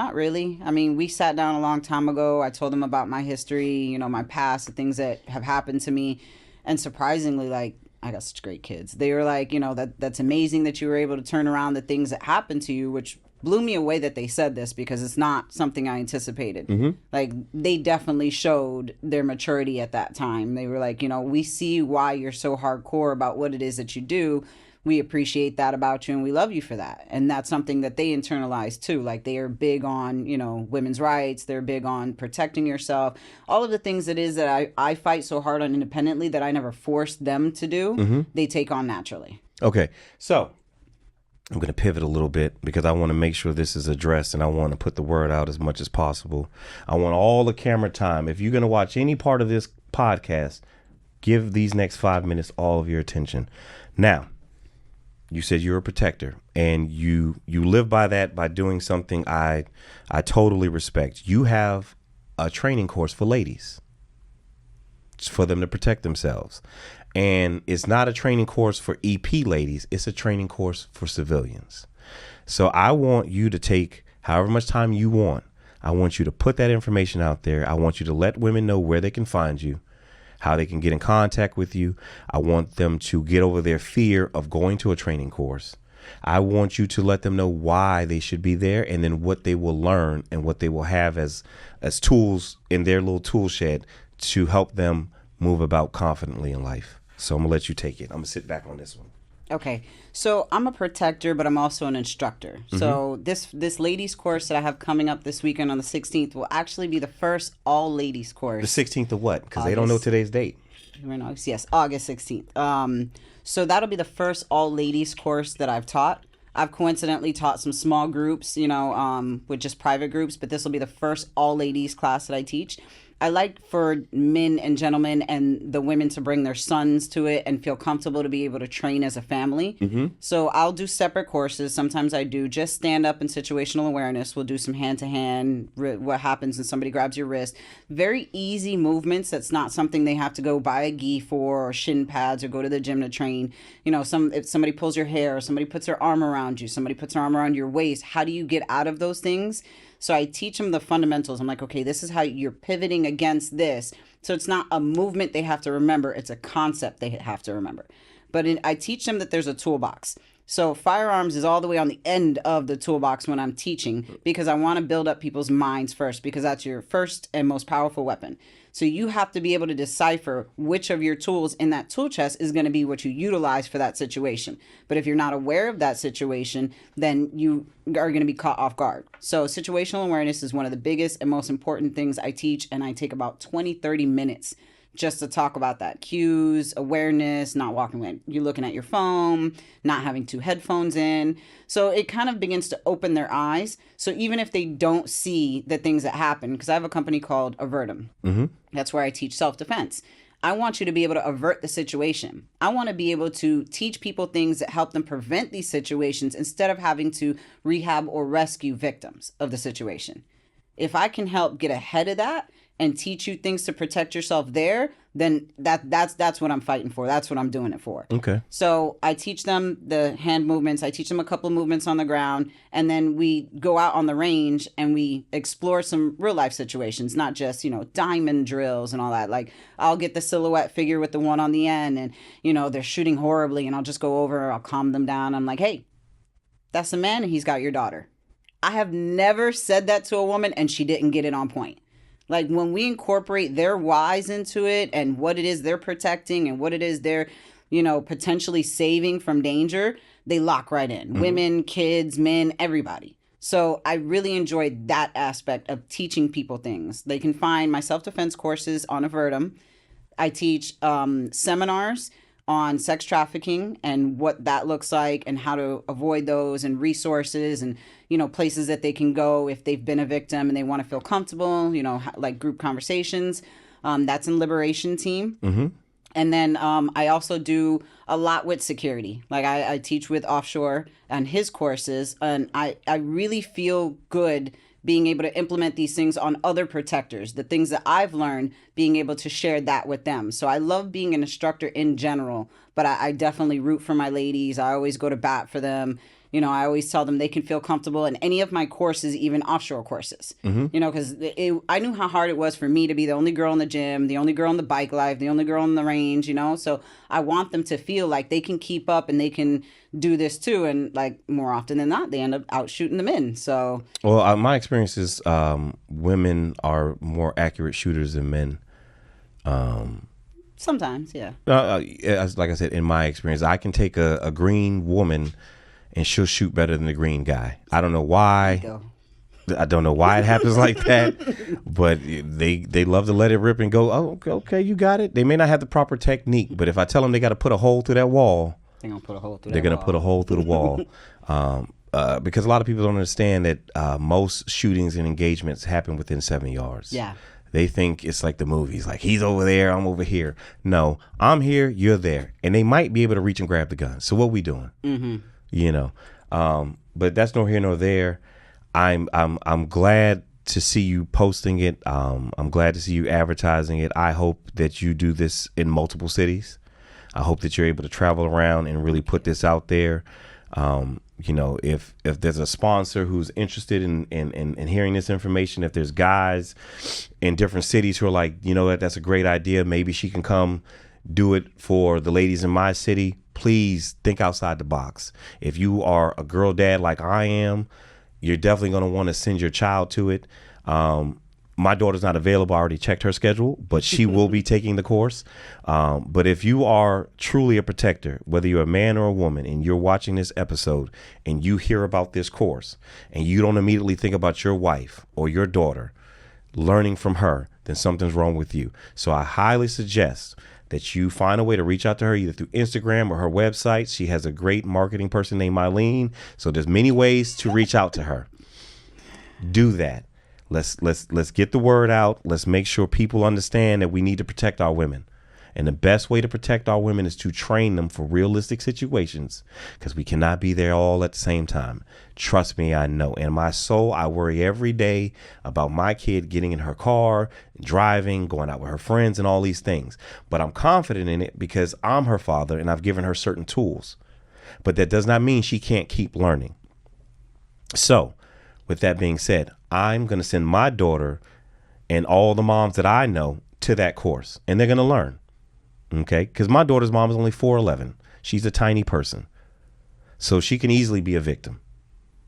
Not really. I mean, we sat down a long time ago. I told them about my history, my past, the things that have happened to me. And surprisingly, like, I got such great kids. They were like, that's amazing that you were able to turn around the things that happened to you, which blew me away that they said this because it's not something I anticipated. Like, they definitely showed their maturity at that time. They were like, we see why you're so hardcore about what it is that you do. We appreciate that about you and we love you for that. And that's something that they internalize too. Like, they are big on, women's rights. They're big on protecting yourself. All of the things that is that I fight so hard on independently that I never forced them to do, they take on naturally. Okay. So I'm going to pivot a little bit because I want to make sure this is addressed and I want to put the word out as much as possible. I want all the camera time. If you're going to watch any part of this podcast, give these next 5 minutes all of your attention. Now, you said you're a protector and you live by that by doing something I totally respect. You have a training course for ladies. It's for them to protect themselves. And it's not a training course for EP ladies. It's a training course for civilians. So I want you to take however much time you want. I want you to put that information out there. I want you to let women know where they can find you, how they can get in contact with you. I want them to get over their fear of going to a training course. I want you to let them know why they should be there and then what they will learn and what they will have as tools in their little tool shed to help them move about confidently in life. So I'm gonna let you take it. I'm gonna sit back on this one. Okay, so I'm a protector, but I'm also an instructor. So this ladies course that I have coming up this weekend on the 16th will actually be the first all ladies course. The 16th of what? Because they don't know today's date. Yes, August 16th. So that'll be the first all ladies course that I've taught. I've coincidentally taught some small groups, with just private groups, but this will be the first all ladies class that I teach. I like for men and gentlemen and the women to bring their sons to it and feel comfortable to be able to train as a family. So I'll do separate courses. Sometimes I do just stand up and situational awareness. We'll do some hand-to-hand, what happens when somebody grabs your wrist. Very easy movements. That's not something they have to go buy a gi for or shin pads or go to the gym to train. If somebody pulls your hair or somebody puts their arm around you, somebody puts their arm around your waist, how do you get out of those things? So I teach them the fundamentals. I'm like, okay, this is how you're pivoting against this. So it's not a movement they have to remember. It's a concept they have to remember. But I teach them that there's a toolbox. So firearms is all the way on the end of the toolbox when I'm teaching because I want to build up people's minds first because that's your first and most powerful weapon. So you have to be able to decipher which of your tools in that tool chest is going to be what you utilize for that situation. But if you're not aware of that situation, then you are going to be caught off guard. So situational awareness is one of the biggest and most important things I teach, and I take about 20-30 minutes just to talk about that. Cues, awareness, not walking away. You're looking at your phone, not having two headphones in. So it kind of begins to open their eyes. So even if they don't see the things that happen, because I have a company called Avert Em. That's where I teach self-defense. I want you to be able to avert the situation. I want to be able to teach people things that help them prevent these situations instead of having to rehab or rescue victims of the situation. If I can help get ahead of that and teach you things to protect yourself there, then that's what I'm fighting for. That's what I'm doing it for. Okay. So I teach them the hand movements. I teach them a couple of movements on the ground. And then we go out on the range and we explore some real life situations, not just, diamond drills and all that. Like I'll get the silhouette figure with the one on the end and, they're shooting horribly and I'll just go over, I'll calm them down. I'm like, hey, that's a man and he's got your daughter. I have never said that to a woman and she didn't get it on point. Like when we incorporate their whys into it and what it is they're protecting and what it is they're, potentially saving from danger, they lock right in. Women, kids, men, everybody. So I really enjoyed that aspect of teaching people things. They can find my self-defense courses on Avert Em. I teach seminars on sex trafficking and what that looks like and how to avoid those and resources and, places that they can go if they've been a victim and they want to feel comfortable, like group conversations. That's in Liberation Team. And then I also do a lot with security. Like I teach with Offshore and his courses. And I really feel good being able to implement these things on other protectors, the things that I've learned, being able to share that with them. So I love being an instructor in general, but I definitely root for my ladies. I always go to bat for them. You know, I always tell them they can feel comfortable in any of my courses, even offshore courses. You know, because I knew how hard it was for me to be the only girl in the gym, the only girl in the bike life, the only girl in the range, you know. So I want them to feel like they can keep up and they can do this too. And like more often than not, they end up out shooting the men. So, well, my experience is women are more accurate shooters than men. Sometimes, yeah. Like I said, in my experience, I can take a green woman and she'll shoot better than the green guy. I don't know why. I don't know why it happens like that, but they love to let it rip and go, oh, okay, you got it. They may not have the proper technique, but if I tell them they got to put a hole through that wall, they're going to put a hole through the wall. Because a lot of people don't understand that most shootings and engagements happen within 7 yards. Yeah. They think it's like the movies, like he's over there, I'm over here. No, I'm here, you're there. And they might be able to reach and grab the gun. So what we doing? You know, but that's nor here nor there. I'm glad to see you posting it. I'm glad to see you advertising it. I hope that you do this in multiple cities. I hope that you're able to travel around and really put this out there. You know, if there's a sponsor who's interested in hearing this information, if there's guys in different cities who are like, you know what, that's a great idea, maybe she can come do it for the ladies in my city, please think outside the box. If you are a girl dad like I am, you're definitely going to want to send your child to it. My daughter's not available. I already checked her schedule, but she will be taking the course. But if you are truly a protector, whether you're a man or a woman, and you're watching this episode and you hear about this course and you don't immediately think about your wife or your daughter learning from her, then something's wrong with you. So I highly suggest that you find a way to reach out to her either through Instagram or her website. She has a great marketing person named Mylene. So there's many ways to reach out to her. Do that. Let's get the word out. Let's make sure people understand that we need to protect our women. And the best way to protect our women is to train them for realistic situations, because we cannot be there all at the same time. Trust me, I know. In my soul, I worry every day about my kid getting in her car, driving, going out with her friends and all these things. But I'm confident in it because I'm her father and I've given her certain tools. But that does not mean she can't keep learning. So with that being said, I'm going to send my daughter and all the moms that I know to that course, and they're going to learn. Okay. Because my daughter's mom is only 4'11". She's a tiny person. So she can easily be a victim.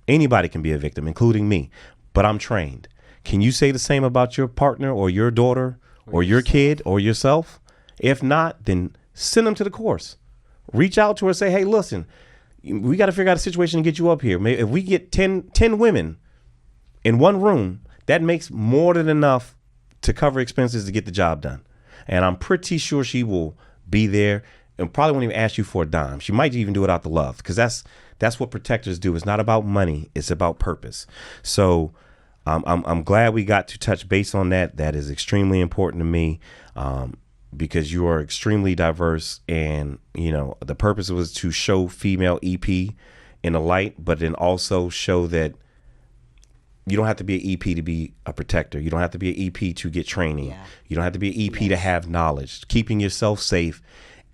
Anybody can be a victim, including me, but I'm trained. Can you say the same about your partner or your daughter or your kid or yourself? If not, then send them to the course. Reach out to her, say, hey, listen, we got to figure out a situation to get you up here. Maybe if we get 10 women in one room, that makes more than enough to cover expenses to get the job done. And I'm pretty sure she will be there and probably won't even ask you for a dime. She might even do it out the love, because that's what protectors do. It's not about money. It's about purpose. So I'm glad we got to touch base on that. That is extremely important to me, because you are extremely diverse. And, you know, the purpose was to show female EP in a light, but then also show that you don't have to be an EP to be a protector. You don't have to be an EP to get training. Yeah. You don't have to be an EP to have knowledge. Keeping yourself safe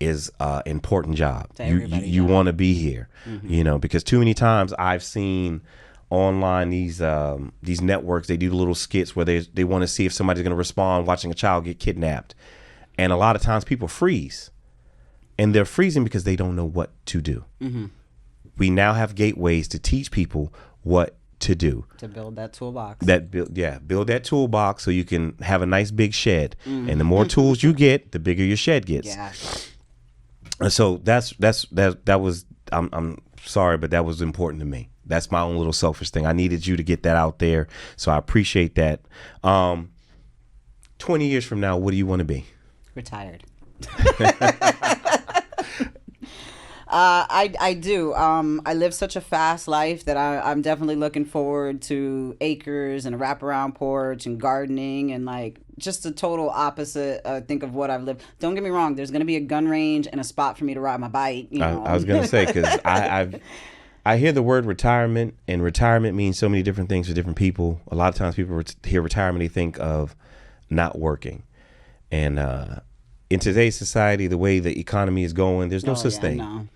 is an important job. You want to be here, you know, because too many times I've seen online these networks, they do little skits where they want to see if somebody's going to respond watching a child get kidnapped. And a lot of times people freeze, and they're freezing because they don't know what to do. We now have gateways to teach people what to do, to build that toolbox. Build that toolbox so you can have a nice big shed. And the more tools you get, the bigger your shed gets. Yeah. And so that was I'm sorry, but that was important to me. That's my own little selfish thing. I needed you to get that out there, so I appreciate that. 20 years from now, what do you want to be? Retired. I do. I live such a fast life that I'm definitely looking forward to acres and a wraparound porch and gardening and like just the total opposite, think of what I've lived. Don't get me wrong. There's going to be a gun range and a spot for me to ride my bike. You know? I was going to say, because I hear the word retirement, and retirement means so many different things for different people. A lot of times people hear retirement, they think of not working. And in today's society, the way the economy is going, there's no such thing. No.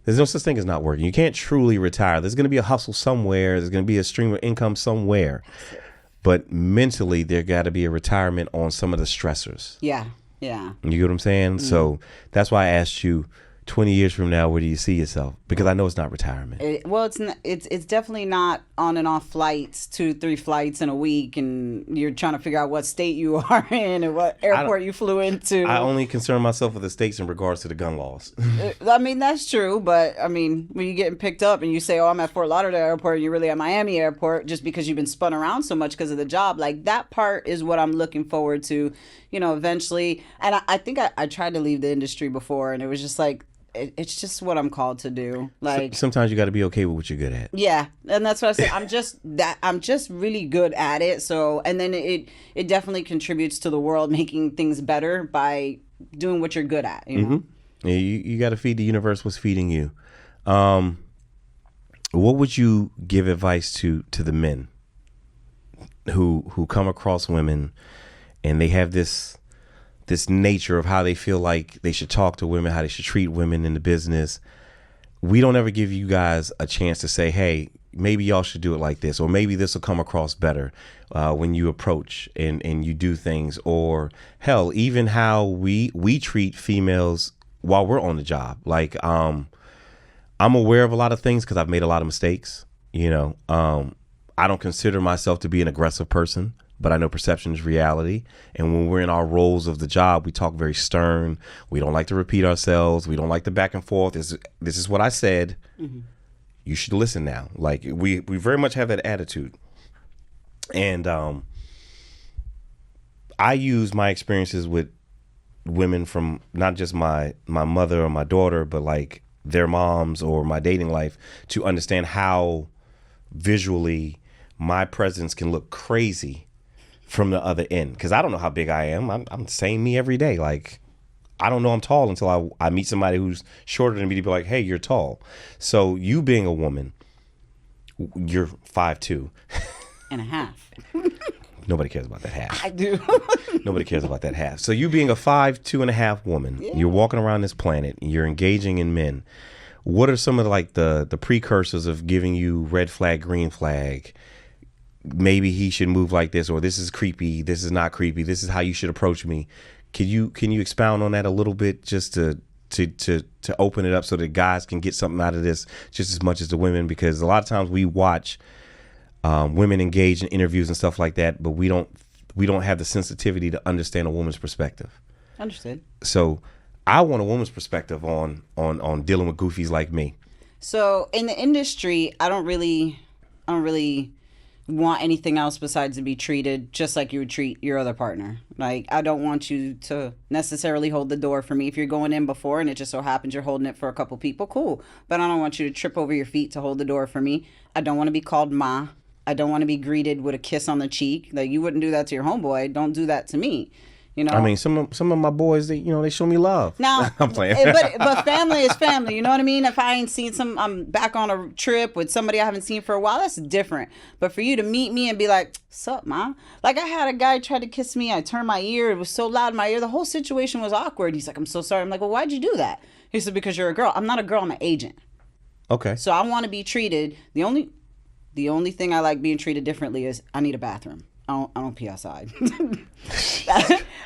There's no such thing as not working. You can't truly retire. There's going to be a hustle somewhere. There's going to be a stream of income somewhere. But mentally, there got to be a retirement on some of the stressors. Yeah. Yeah. You get what I'm saying? Mm-hmm. So that's why I asked you, 20 years from now, where do you see yourself? Because I know it's not retirement. It's definitely not on and off flights, 2-3 flights in a week, and you're trying to figure out what state you are in and what airport you flew into. I only concern myself with the states in regards to the gun laws. I mean, that's true, but I mean, when you're getting picked up and you say, oh, I'm at Fort Lauderdale Airport, and you're really at Miami Airport, just because you've been spun around so much because of the job, like that part is what I'm looking forward to, eventually. And I think I tried to leave the industry before, and it was just like, it's just what I'm called to do. Like sometimes you got to be okay with what you're good at. Yeah, and that's what I said. I'm just really good at it. So, and then it definitely contributes to the world making things better by doing what you're good at. You know? Yeah, you got to feed the universe what's feeding you. What would you give advice to the men who come across women and they have this nature of how they feel like they should talk to women, how they should treat women in the business? We don't ever give you guys a chance to say, hey, maybe y'all should do it like this, or maybe this will come across better when you approach and you do things, or hell, even how we treat females while we're on the job. Like, I'm aware of a lot of things because I've made a lot of mistakes. I don't consider myself to be an aggressive person, but I know perception is reality. And when we're in our roles of the job, we talk very stern. We don't like to repeat ourselves. We don't like the back and forth. This is what I said. Mm-hmm. You should listen now. Like we very much have that attitude. And I use my experiences with women from not just my mother or my daughter, but like their moms or my dating life to understand how visually my presence can look crazy from the other end, because I don't know how big I am. I'm the same me every day. Like, I don't know I'm tall until I meet somebody who's shorter than me to be like, hey, you're tall. So you being a woman, you're 5'2". And a half. Nobody cares about that half. I do. Nobody cares about that half. So you being a 5'2.5" woman, you're walking around this planet, you're engaging in men. What are some of the precursors of giving you red flag, green flag? Maybe he should move like this, or this is creepy, this is not creepy, this is how you should approach me. Can you expound on that a little bit, just to open it up so that guys can get something out of this just as much as the women? Because a lot of times we watch women engage in interviews and stuff like that, but we don't have the sensitivity to understand a woman's perspective. Understood. So I want a woman's perspective on dealing with goofies like me. So in the industry, I don't really want anything else besides to be treated just like you would treat your other partner. Like, I don't want you to necessarily hold the door for me. If you're going in before and it just so happens you're holding it for a couple people, cool. But I don't want you to trip over your feet to hold the door for me. I don't want to be called ma. I don't want to be greeted with a kiss on the cheek. Like, you wouldn't do that to your homeboy. Don't do that to me. I mean, some of my boys, they show me love. Now, I'm playing. but family is family. You know what I mean? If I ain't seen I'm back on a trip with somebody I haven't seen for a while, that's different. But for you to meet me and be like, "Sup, ma?" Like, I had a guy try to kiss me. I turned my ear. It was so loud in my ear. The whole situation was awkward. He's like, "I'm so sorry." I'm like, "Well, why'd you do that?" He said, "Because you're a girl." I'm not a girl. I'm an agent. Okay. So I want to be treated. The only thing I like being treated differently is I need a bathroom. I don't pee outside.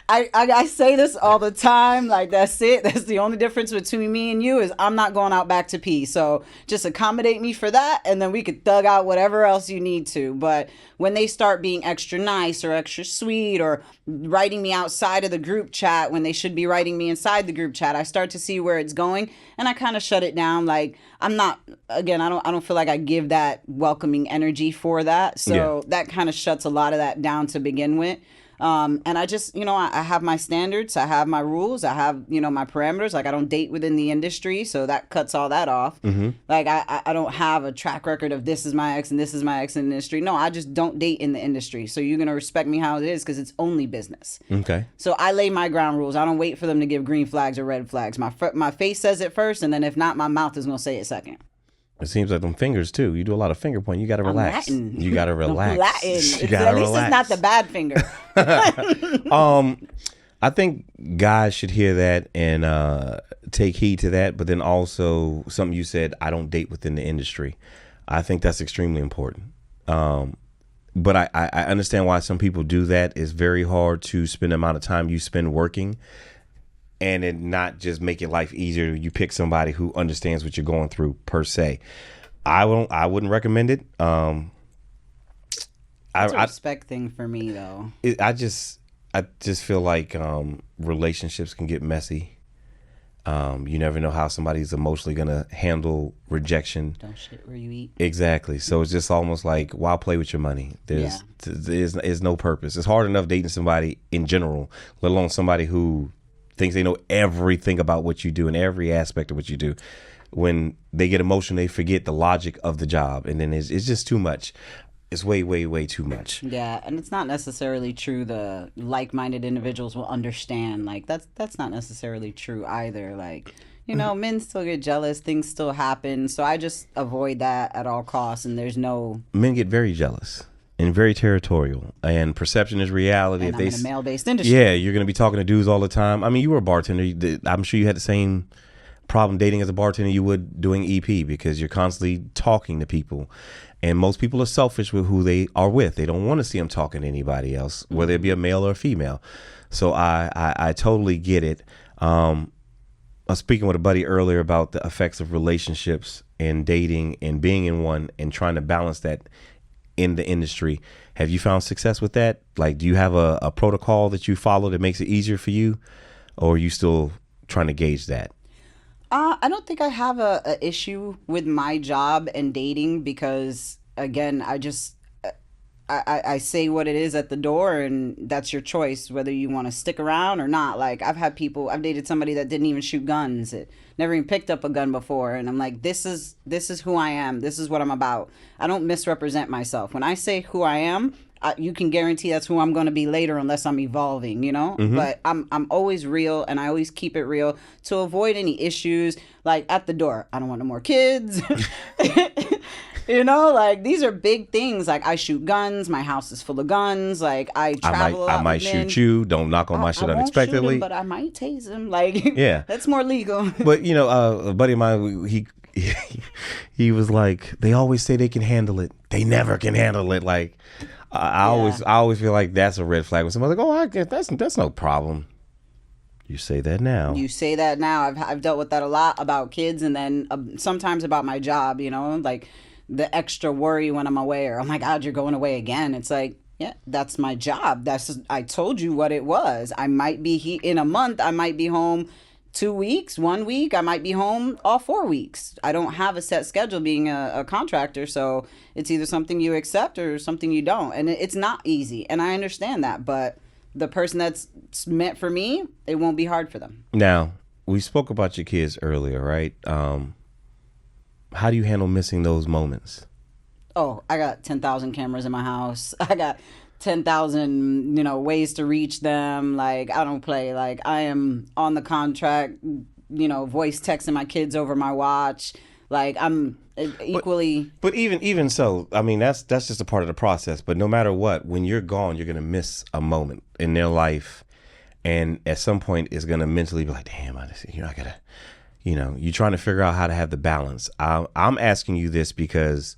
I say this all the time. Like, that's it. That's the only difference between me and you, is I'm not going out back to pee. So just accommodate me for that, and then we could thug out whatever else you need to. But when they start being extra nice or extra sweet or writing me outside of the group chat when they should be writing me inside the group chat, I start to see where it's going, and I kind of shut it down. Like, I'm not, again, I don't feel like I give that welcoming energy for that. So that kind of shuts a lot of that down to begin with. And I just, I have my standards, I have my rules, I have, my parameters. Like, I don't date within the industry, so that cuts all that off. Mm-hmm. Like, I don't have a track record of this is my ex and this is my ex in the industry. No, I just don't date in the industry. So you're going to respect me how it is, because it's only business. Okay. So I lay my ground rules. I don't wait for them to give green flags or red flags. My face says it first, and then if not, my mouth is going to say it second. It seems like them fingers too. You do a lot of finger pointing. You got to relax. You got to relax. Latin. At least it's not the bad finger. I think guys should hear that and take heed to that. But then also something you said, I don't date within the industry. I think that's extremely important. But I understand why some people do that. It's very hard to spend the amount of time you spend working and it not just make your life easier. You pick somebody who understands what you're going through per se. I wouldn't recommend it. It's a respect thing for me though. I just feel like relationships can get messy. You never know how somebody's emotionally gonna handle rejection. Don't shit where you eat. Exactly. So it's just almost like, why play with your money? There's no purpose. It's hard enough dating somebody in general, let alone somebody who thinks they know everything about what you do and every aspect of what you do. When they get emotional, they forget the logic of the job, and then it's just too much. It's way, way, way too much. Yeah, and it's not necessarily true the like-minded individuals will understand. Like, that's not necessarily true either. Like, you know, men still get jealous. Things still happen. So I just avoid that at all costs, and there's no... Men get very jealous and very territorial, and perception is reality. And I'm in a male-based industry. Yeah, you're going to be talking to dudes all the time. I mean, you were a bartender. I'm sure you had the same problem dating as a bartender you would doing EP, because you're constantly talking to people. And most people are selfish with who they are with. They don't want to see them talking to anybody else, whether it be a male or a female. So I totally get it. I was speaking with a buddy earlier about the effects of relationships and dating and being in one and trying to balance that in the industry. Have you found success with that? Like, do you have a protocol that you follow that makes it easier for you? Or are you still trying to gauge that? I don't think I have a issue with my job and dating because, again, I say what it is at the door, and that's your choice, whether you want to stick around or not. Like, I've dated somebody that didn't even shoot guns. It never even picked up a gun before. And I'm like, this is who I am. This is what I'm about. I don't misrepresent myself. When I say who I am, you can guarantee that's who I'm going to be later unless I'm evolving, you know? Mm-hmm. But I'm always real, and I always keep it real to avoid any issues. Like, at the door, I don't want no more kids. You know, like, these are big things. Like, I shoot guns. My house is full of guns. Like, I travel a lot. I might shoot you. Don't knock on my shit unexpectedly. Shoot him, but I might tase him. Like, yeah, that's more legal. But, you know, a buddy of mine, he was like, they always say they can handle it. They never can handle it. Like, I always feel like that's a red flag when somebody's like, oh, I get that's no problem. You say that now. I've dealt with that a lot about kids, and then sometimes about my job, you know, like the extra worry when I'm away, or, oh my God, you're going away again. It's like, yeah, that's my job. I told you what it was. I might be in a month. I might be home 2 weeks, 1 week. I might be home all 4 weeks. I don't have a set schedule being a contractor. So it's either something you accept or something you don't. And it's not easy. And I understand that. But the person that's meant for me, it won't be hard for them. Now, we spoke about your kids earlier, right? How do you handle missing those moments? Oh, I got 10,000 cameras in my house. I got 10,000, you know, ways to reach them. Like, I don't play. Like, I am on the contract, you know, voice texting my kids over my watch. Like, I'm equally. But even so, I mean, that's just a part of the process. But no matter what, when you're gone, you're gonna miss a moment in their life, and at some point, it's gonna mentally be like, damn, I gotta. You know, you're trying to figure out how to have the balance. I'm asking you this because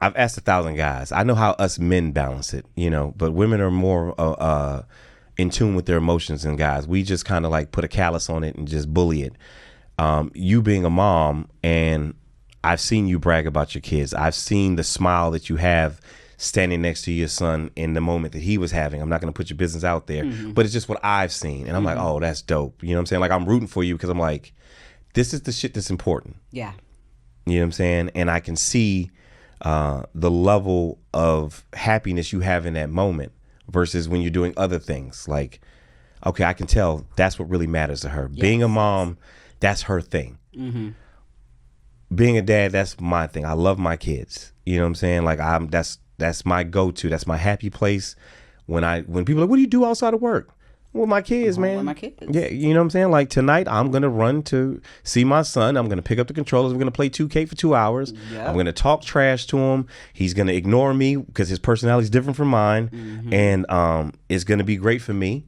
I've asked 1,000 guys. I know how us men balance it, you know, but women are more in tune with their emotions than guys. We just kind of like put a callus on it and just bully it. You being a mom, and I've seen you brag about your kids. I've seen the smile that you have standing next to your son in the moment that he was having. I'm not going to put your business out there, but it's just what I've seen. And I'm like, oh, that's dope. You know what I'm saying? Like, I'm rooting for you because I'm like, this is the shit that's important. Yeah. You know what I'm saying? And I can see the level of happiness you have in that moment versus when you're doing other things. Like, okay, I can tell that's what really matters to her. Yes. Being a mom, that's her thing. Mm-hmm. Being a dad, that's my thing. I love my kids. You know what I'm saying? Like, that's my go-to. That's my happy place. When people are like, what do you do outside of work? With my kids, man. With my kids. Yeah, you know what I'm saying? Like, tonight, I'm going to run to see my son. I'm going to pick up the controllers. We're going to play 2K for 2 hours. Yep. I'm going to talk trash to him. He's going to ignore me because his personality is different from mine. Mm-hmm. And it's going to be great for me.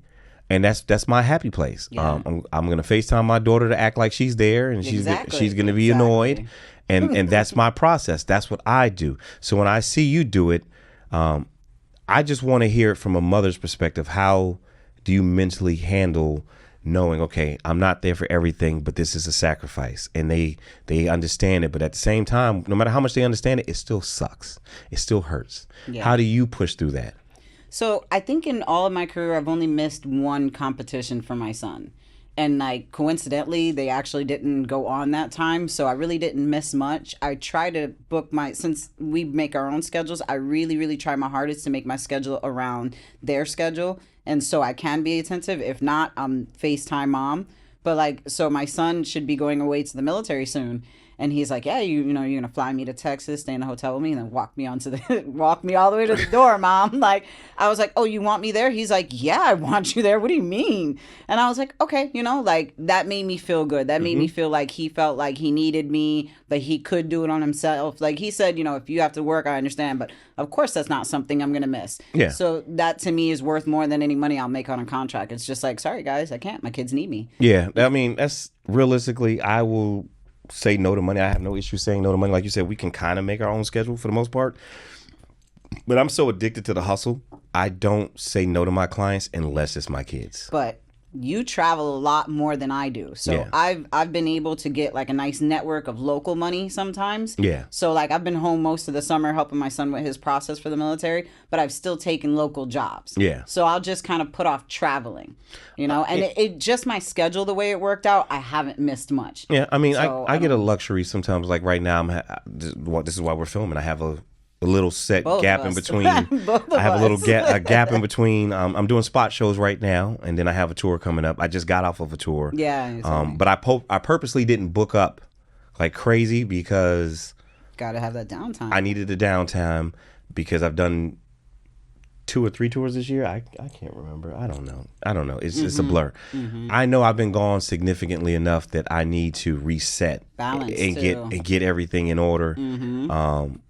And that's my happy place. Yeah. I'm gonna FaceTime my daughter to act like she's there, and she's gonna be annoyed, and that's my process. That's what I do. So when I see you do it, I just want to hear it from a mother's perspective. How do you mentally handle knowing, okay, I'm not there for everything, but this is a sacrifice, and they understand it, but at the same time, no matter how much they understand it, it still sucks. It still hurts. Yeah. How do you push through that? So I think in all of my career, I've only missed one competition for my son. And like coincidentally, they actually didn't go on that time. So I really didn't miss much. I try to book since we make our own schedules, I really, really try my hardest to make my schedule around their schedule. And so I can be attentive. If not, I'm FaceTime mom. But like, so my son should be going away to the military soon. And he's like, yeah, you know, you're going to fly me to Texas, stay in a hotel with me, and then walk me all the way to the door, Mom. Like, I was like, oh, you want me there? He's like, yeah, I want you there. What do you mean? And I was like, okay, you know, like that made me feel good. That made me feel like he felt like he needed me, but he could do it on himself. Like he said, you know, if you have to work, I understand. But of course, that's not something I'm going to miss. Yeah. So that to me is worth more than any money I'll make on a contract. It's just like, sorry, guys, I can't. My kids need me. Yeah. I mean, that's realistically, I will say no to money. I have no issue saying no to money. Like you said, we can kind of make our own schedule for the most part. But I'm so addicted to the hustle, I don't say no to my clients unless it's my kids. But you travel a lot more than I do. So yeah. I've been able to get like a nice network of local money sometimes. Yeah. So like I've been home most of the summer helping my son with his process for the military, but I've still taken local jobs. Yeah. So I'll just kind of put off traveling, you know, and it just my schedule, the way it worked out, I haven't missed much. Yeah. I mean, so, I get a luxury sometimes. Like right now, this is why we're filming. I have a little set gap in between. I have a little gap in between. I'm doing spot shows right now, and then I have a tour coming up. I just got off of a tour. Yeah. But I purposely didn't book up like crazy because gotta have that downtime. I needed the downtime because I've done 2 or 3 tours this year. I can't remember. I don't know. It's a blur. I know I've been gone significantly enough that I need to reset balance and get everything in order.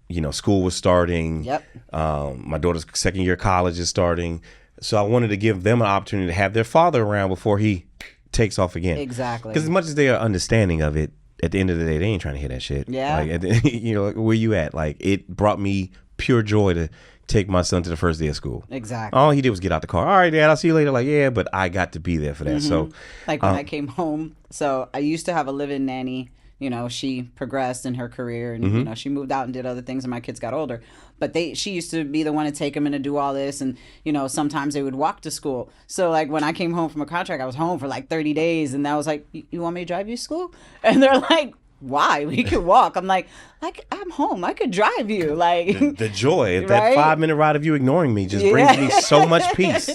You know, school was starting. Yep. My daughter's second year of college is starting. So I wanted to give them an opportunity to have their father around before he takes off again. Exactly. Because as much as they are understanding of it, at the end of the day, they ain't trying to hear that shit. Yeah. Like, you know, like, where you at? Like, it brought me pure joy to take my son to the first day of school. Exactly. All he did was get out the car. All right, Dad, I'll see you later. Like, yeah, but I got to be there for that. So, like when I came home, so I used to have a live-in nanny. You know, she progressed in her career and, you know, she moved out and did other things and my kids got older. But she used to be the one to take them and to do all this. And, you know, sometimes they would walk to school. So, like, when I came home from a contract, I was home for like 30 days. And I was like, you want me to drive you to school? And they're like, why? We could walk. I'm like, I'm home. I could drive you. Like the joy of that 5-minute ride of you ignoring me just brings me so much peace.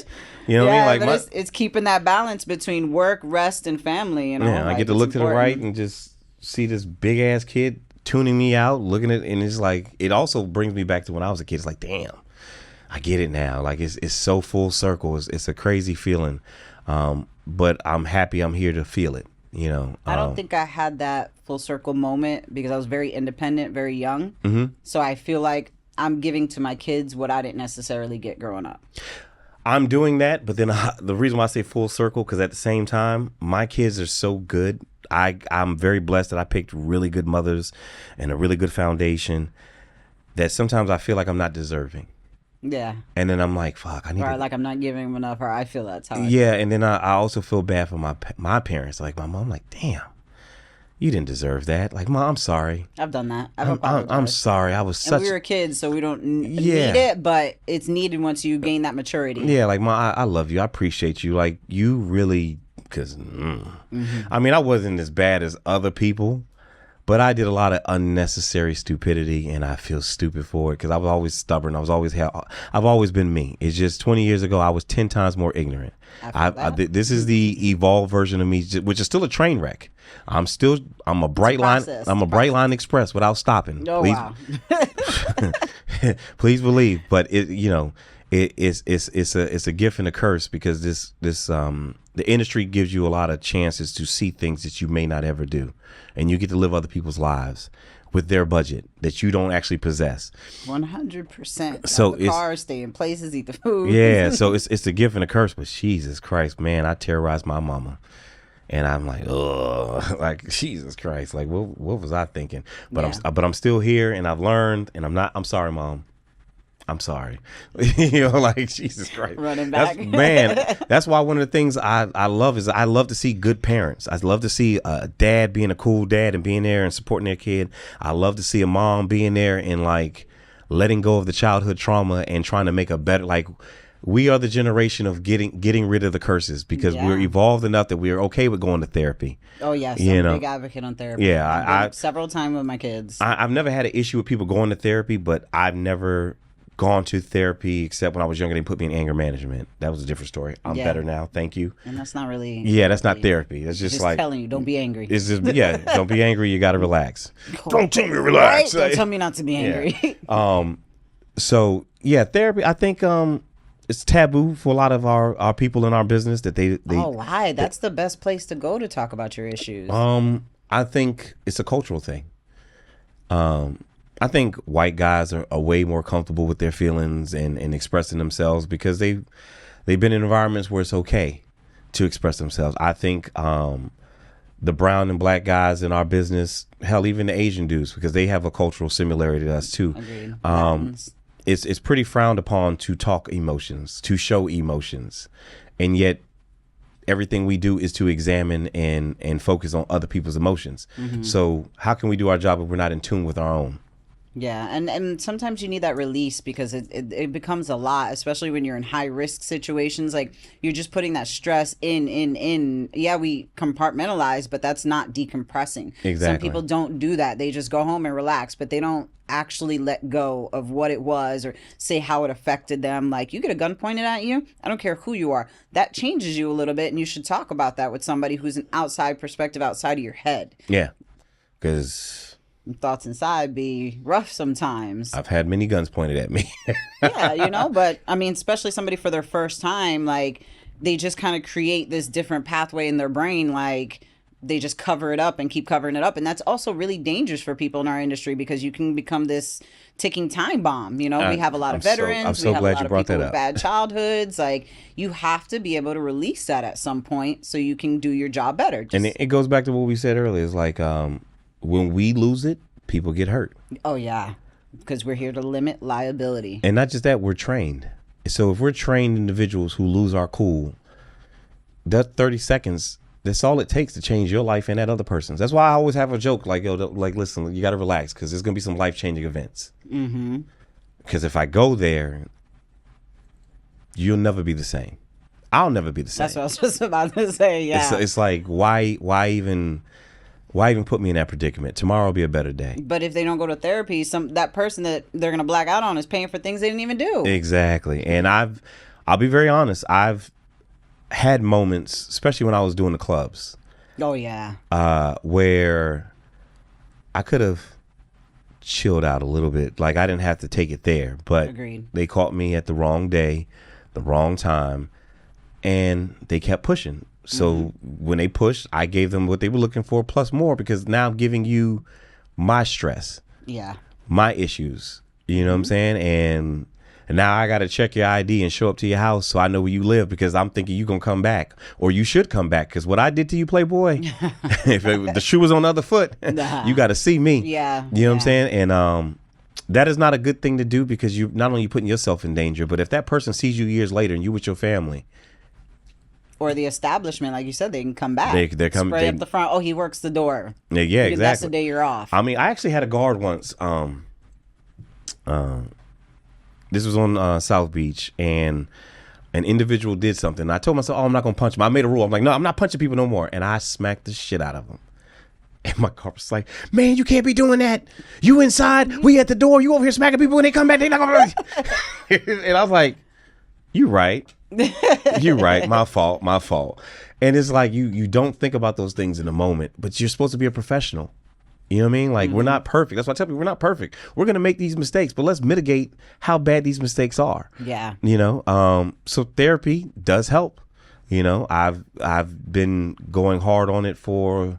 You know what I mean? Like it's keeping that balance between work, rest, and family. You know, I get to look to the right and just see this big ass kid tuning me out, looking at, and it's like, it also brings me back to when I was a kid. It's like, damn, I get it now. Like it's so full circle. It's a crazy feeling. But I'm happy I'm here to feel it, you know. I don't think I had that full circle moment because I was very independent, very young. So I feel like I'm giving to my kids what I didn't necessarily get growing up. I'm doing that, but then the reason why I say full circle, because at the same time, my kids are so good. I'm very blessed that I picked really good mothers and a really good foundation that sometimes I feel like I'm not deserving. Yeah. And then I'm like, fuck, I need to... like I'm not giving them enough, or I feel that's how I Yeah, and then I also feel bad for my parents. Like my mom, like, damn, you didn't deserve that. Like, Mom, I'm sorry. I've done that. I'm sorry. I was such... we were kids, so we don't need it, but it's needed once you gain that maturity. Yeah, like, Mom, I love you. I appreciate you. Like, you really... Because, I mean, I wasn't as bad as other people, but I did a lot of unnecessary stupidity, and I feel stupid for it because I was always stubborn. I've always been me. It's just 20 years ago, I was 10 times more ignorant. This is the evolved version of me, which is still a train wreck. I'm a bright line. I'm a bright line express without stopping. Oh, wow. Please believe, but it's a gift and a curse because the industry gives you a lot of chances to see things that you may not ever do, and you get to live other people's lives, with their budget that you don't actually possess. 100%. So the car, stay in places, eat the food. Yeah, so it's a gift and a curse. But Jesus Christ, man, I terrorized my mama. And I'm like, ugh, like Jesus Christ, like what was I thinking? But I'm still here, and I've learned, and I'm sorry, Mom. I'm sorry. Like Jesus Christ. Running back. That's why one of the things I love is I love to see good parents. I love to see a dad being a cool dad and being there and supporting their kid. I love to see a mom being there and like letting go of the childhood trauma and trying to make a better, like, we are the generation of getting rid of the curses because we're evolved enough that we're okay with going to therapy. Oh yes, I'm a big advocate on therapy. Yeah, I've several times with my kids. I've never had an issue with people going to therapy, but I've never gone to therapy except when I was younger. They put me in anger management. That was a different story. I'm better now, thank you. And that's not really. Yeah, that's not therapy. That's just like telling you, don't be angry. It's just don't be angry. You got to relax. Don't tell me to relax. Right? Don't tell me not to be angry. Yeah. So yeah, therapy. I think it's taboo for a lot of our people in our business that they why? That's the best place to go to talk about your issues. I think it's a cultural thing. I think white guys are way more comfortable with their feelings and expressing themselves because they've been in environments where it's okay to express themselves. I think the brown and black guys in our business, hell, even the Asian dudes, because they have a cultural similarity to us too. Agreed. It's pretty frowned upon to talk emotions, to show emotions, and yet everything we do is to examine and focus on other people's emotions. So how can we do our job if we're not in tune with our own? Yeah, and sometimes you need that release because it becomes a lot, especially when you're in high risk situations. Like you're just putting that stress in. Yeah, we compartmentalize, but that's not decompressing. Exactly. Some people don't do that. They just go home and relax, but they don't actually let go of what it was or say how it affected them. Like you get a gun pointed at you, I don't care who you are, that changes you a little bit, and you should talk about that with somebody who's an outside perspective outside of your head. Yeah, because thoughts inside be rough sometimes. I've had many guns pointed at me. Yeah, but I mean, especially somebody for their first time, like they just kind of create this different pathway in their brain, like they just cover it up and keep covering it up. And that's also really dangerous for people in our industry because you can become this ticking time bomb. We have a lot of veterans. I'm so glad you brought that up. We have a lot of people with bad childhoods. Like you have to be able to release that at some point so you can do your job better. And it goes back to what we said earlier. It's like when we lose it, people get hurt. Oh, yeah. Because we're here to limit liability. And not just that, we're trained. So if we're trained individuals who lose our cool, that 30 seconds, that's all it takes to change your life and that other person's. That's why I always have a joke like, listen, you got to relax because there's going to be some life-changing events. Because if I go there, you'll never be the same. I'll never be the same. That's what I was just about to say, yeah. It's like, why even put me in that predicament? Tomorrow will be a better day. But if they don't go to therapy, that person that they're gonna black out on is paying for things they didn't even do. Exactly. And I'll be very honest, I've had moments, especially when I was doing the clubs. Oh yeah. Where I could have chilled out a little bit. Like I didn't have to take it there. But Agreed. They caught me at the wrong day, the wrong time, and they kept pushing. So when they pushed, I gave them what they were looking for plus more because now I'm giving you my stress. Yeah. My issues. You know what I'm saying? And now I got to check your ID and show up to your house so I know where you live because I'm thinking you're going to come back or you should come back because what I did to you, Playboy, if the shoe was on the other foot, you got to see me. Yeah. You know what I'm saying? And that is not a good thing to do because you not only putting yourself in danger, but if that person sees you years later and you with your family, or the establishment, like you said, they can come back. They're coming. Spray up the front. Oh, he works the door. Yeah, exactly. That's the day you're off. I mean, I actually had a guard once. This was on South Beach, and an individual did something. I told myself, "Oh, I'm not gonna punch him." I made a rule. I'm like, "No, I'm not punching people no more." And I smacked the shit out of him. And my car was like, "Man, you can't be doing that. You inside, we at the door. You over here smacking people when they come back. They not gonna." And I was like, "You right." You're right. My fault. And it's like you don't think about those things in the moment, but you're supposed to be a professional. You know what I mean? Like we're not perfect. That's why I tell people we're not perfect. We're gonna make these mistakes, but let's mitigate how bad these mistakes are. Yeah. So therapy does help. I've been going hard on it for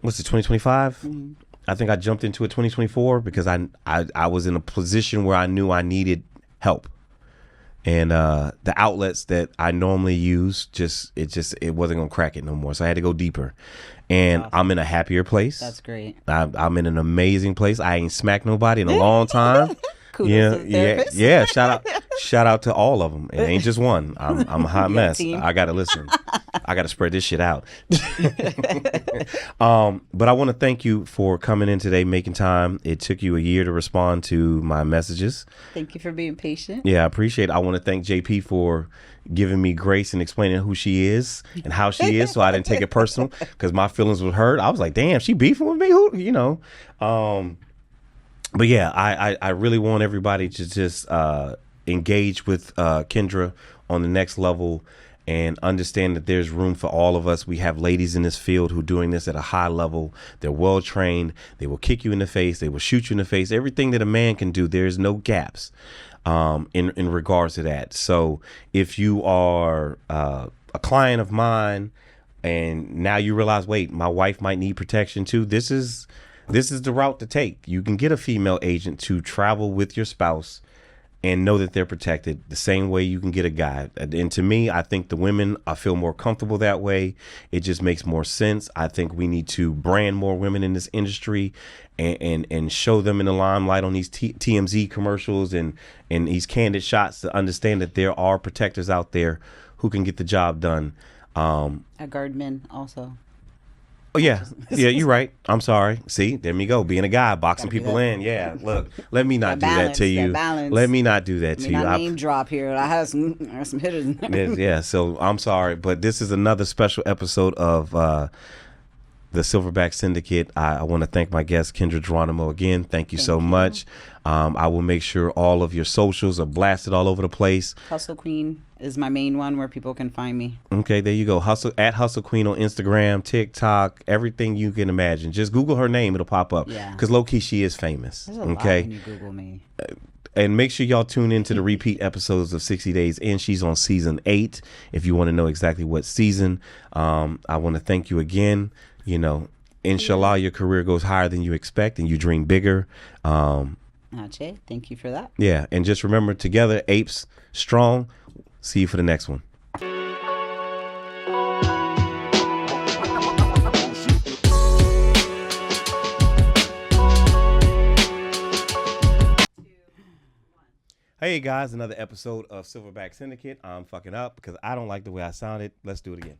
what's it, 2025? I think I jumped into it 2024 because I was in a position where I knew I needed help. And the outlets that I normally use it wasn't gonna crack it no more. So I had to go deeper. And Awesome. I'm in a happier place. That's great. I'm in an amazing place. I ain't smacked nobody in a long time. Kudos to the therapist. Yeah. Shout out to all of them. It ain't just one. I'm a hot You got a mess. team. I gotta listen. I gotta spread this shit out. But I want to thank you for coming in today, making time. It took you a year to respond to my messages. Thank you for being patient. Yeah, I appreciate it. I want to thank JP for giving me grace and explaining who she is and how she is, so I didn't take it personal because my feelings were hurt. I was like, damn, she beefing with me? Who, you know? But yeah, I really want everybody to just engage with Kendra on the next level and understand that there's room for all of us. We have ladies in this field who are doing this at a high level. They're well trained. They will kick you in the face. They will shoot you in the face. Everything that a man can do, there's no gaps in regards to that. So if you are a client of mine and now you realize, wait, my wife might need protection too, this is the route to take. You can get a female agent to travel with your spouse and know that they're protected the same way you can get a guy. And to me, I think the women, I feel more comfortable that way. It just makes more sense. I think we need to brand more women in this industry and show them in the limelight on these TMZ commercials and these candid shots to understand that there are protectors out there who can get the job done. I guard men also. Oh, yeah. Yeah, you're right. I'm sorry. See, there we go. Being a guy, boxing people in. Yeah, look, let me not do that to you. Let me not do that to you. Not name drop here. I have some hitters. Yeah, so I'm sorry, but this is another special episode of the Silverback Syndicate. I want to thank my guest, Kendra Geronimo, again. Thank you so much. I will make sure all of your socials are blasted all over the place. Hustle Queen is my main one where people can find me. Okay, there you go. Hustle Queen on Instagram, TikTok, everything you can imagine. Just Google her name, it'll pop up. Yeah. Because low key, she is famous. There's a okay. lot when you Google me. And make sure y'all tune into the repeat episodes of 60 Days In. She's on season 8. If you want to know exactly what season, I want to thank you again. You know, inshallah, your career goes higher than you expect and you dream bigger. Che, thank you for that. Yeah. And just remember, together, apes strong. See you for the next one. Hey guys, another episode of Silverback Syndicate. I'm fucking up because I don't like the way I sounded. Let's do it again.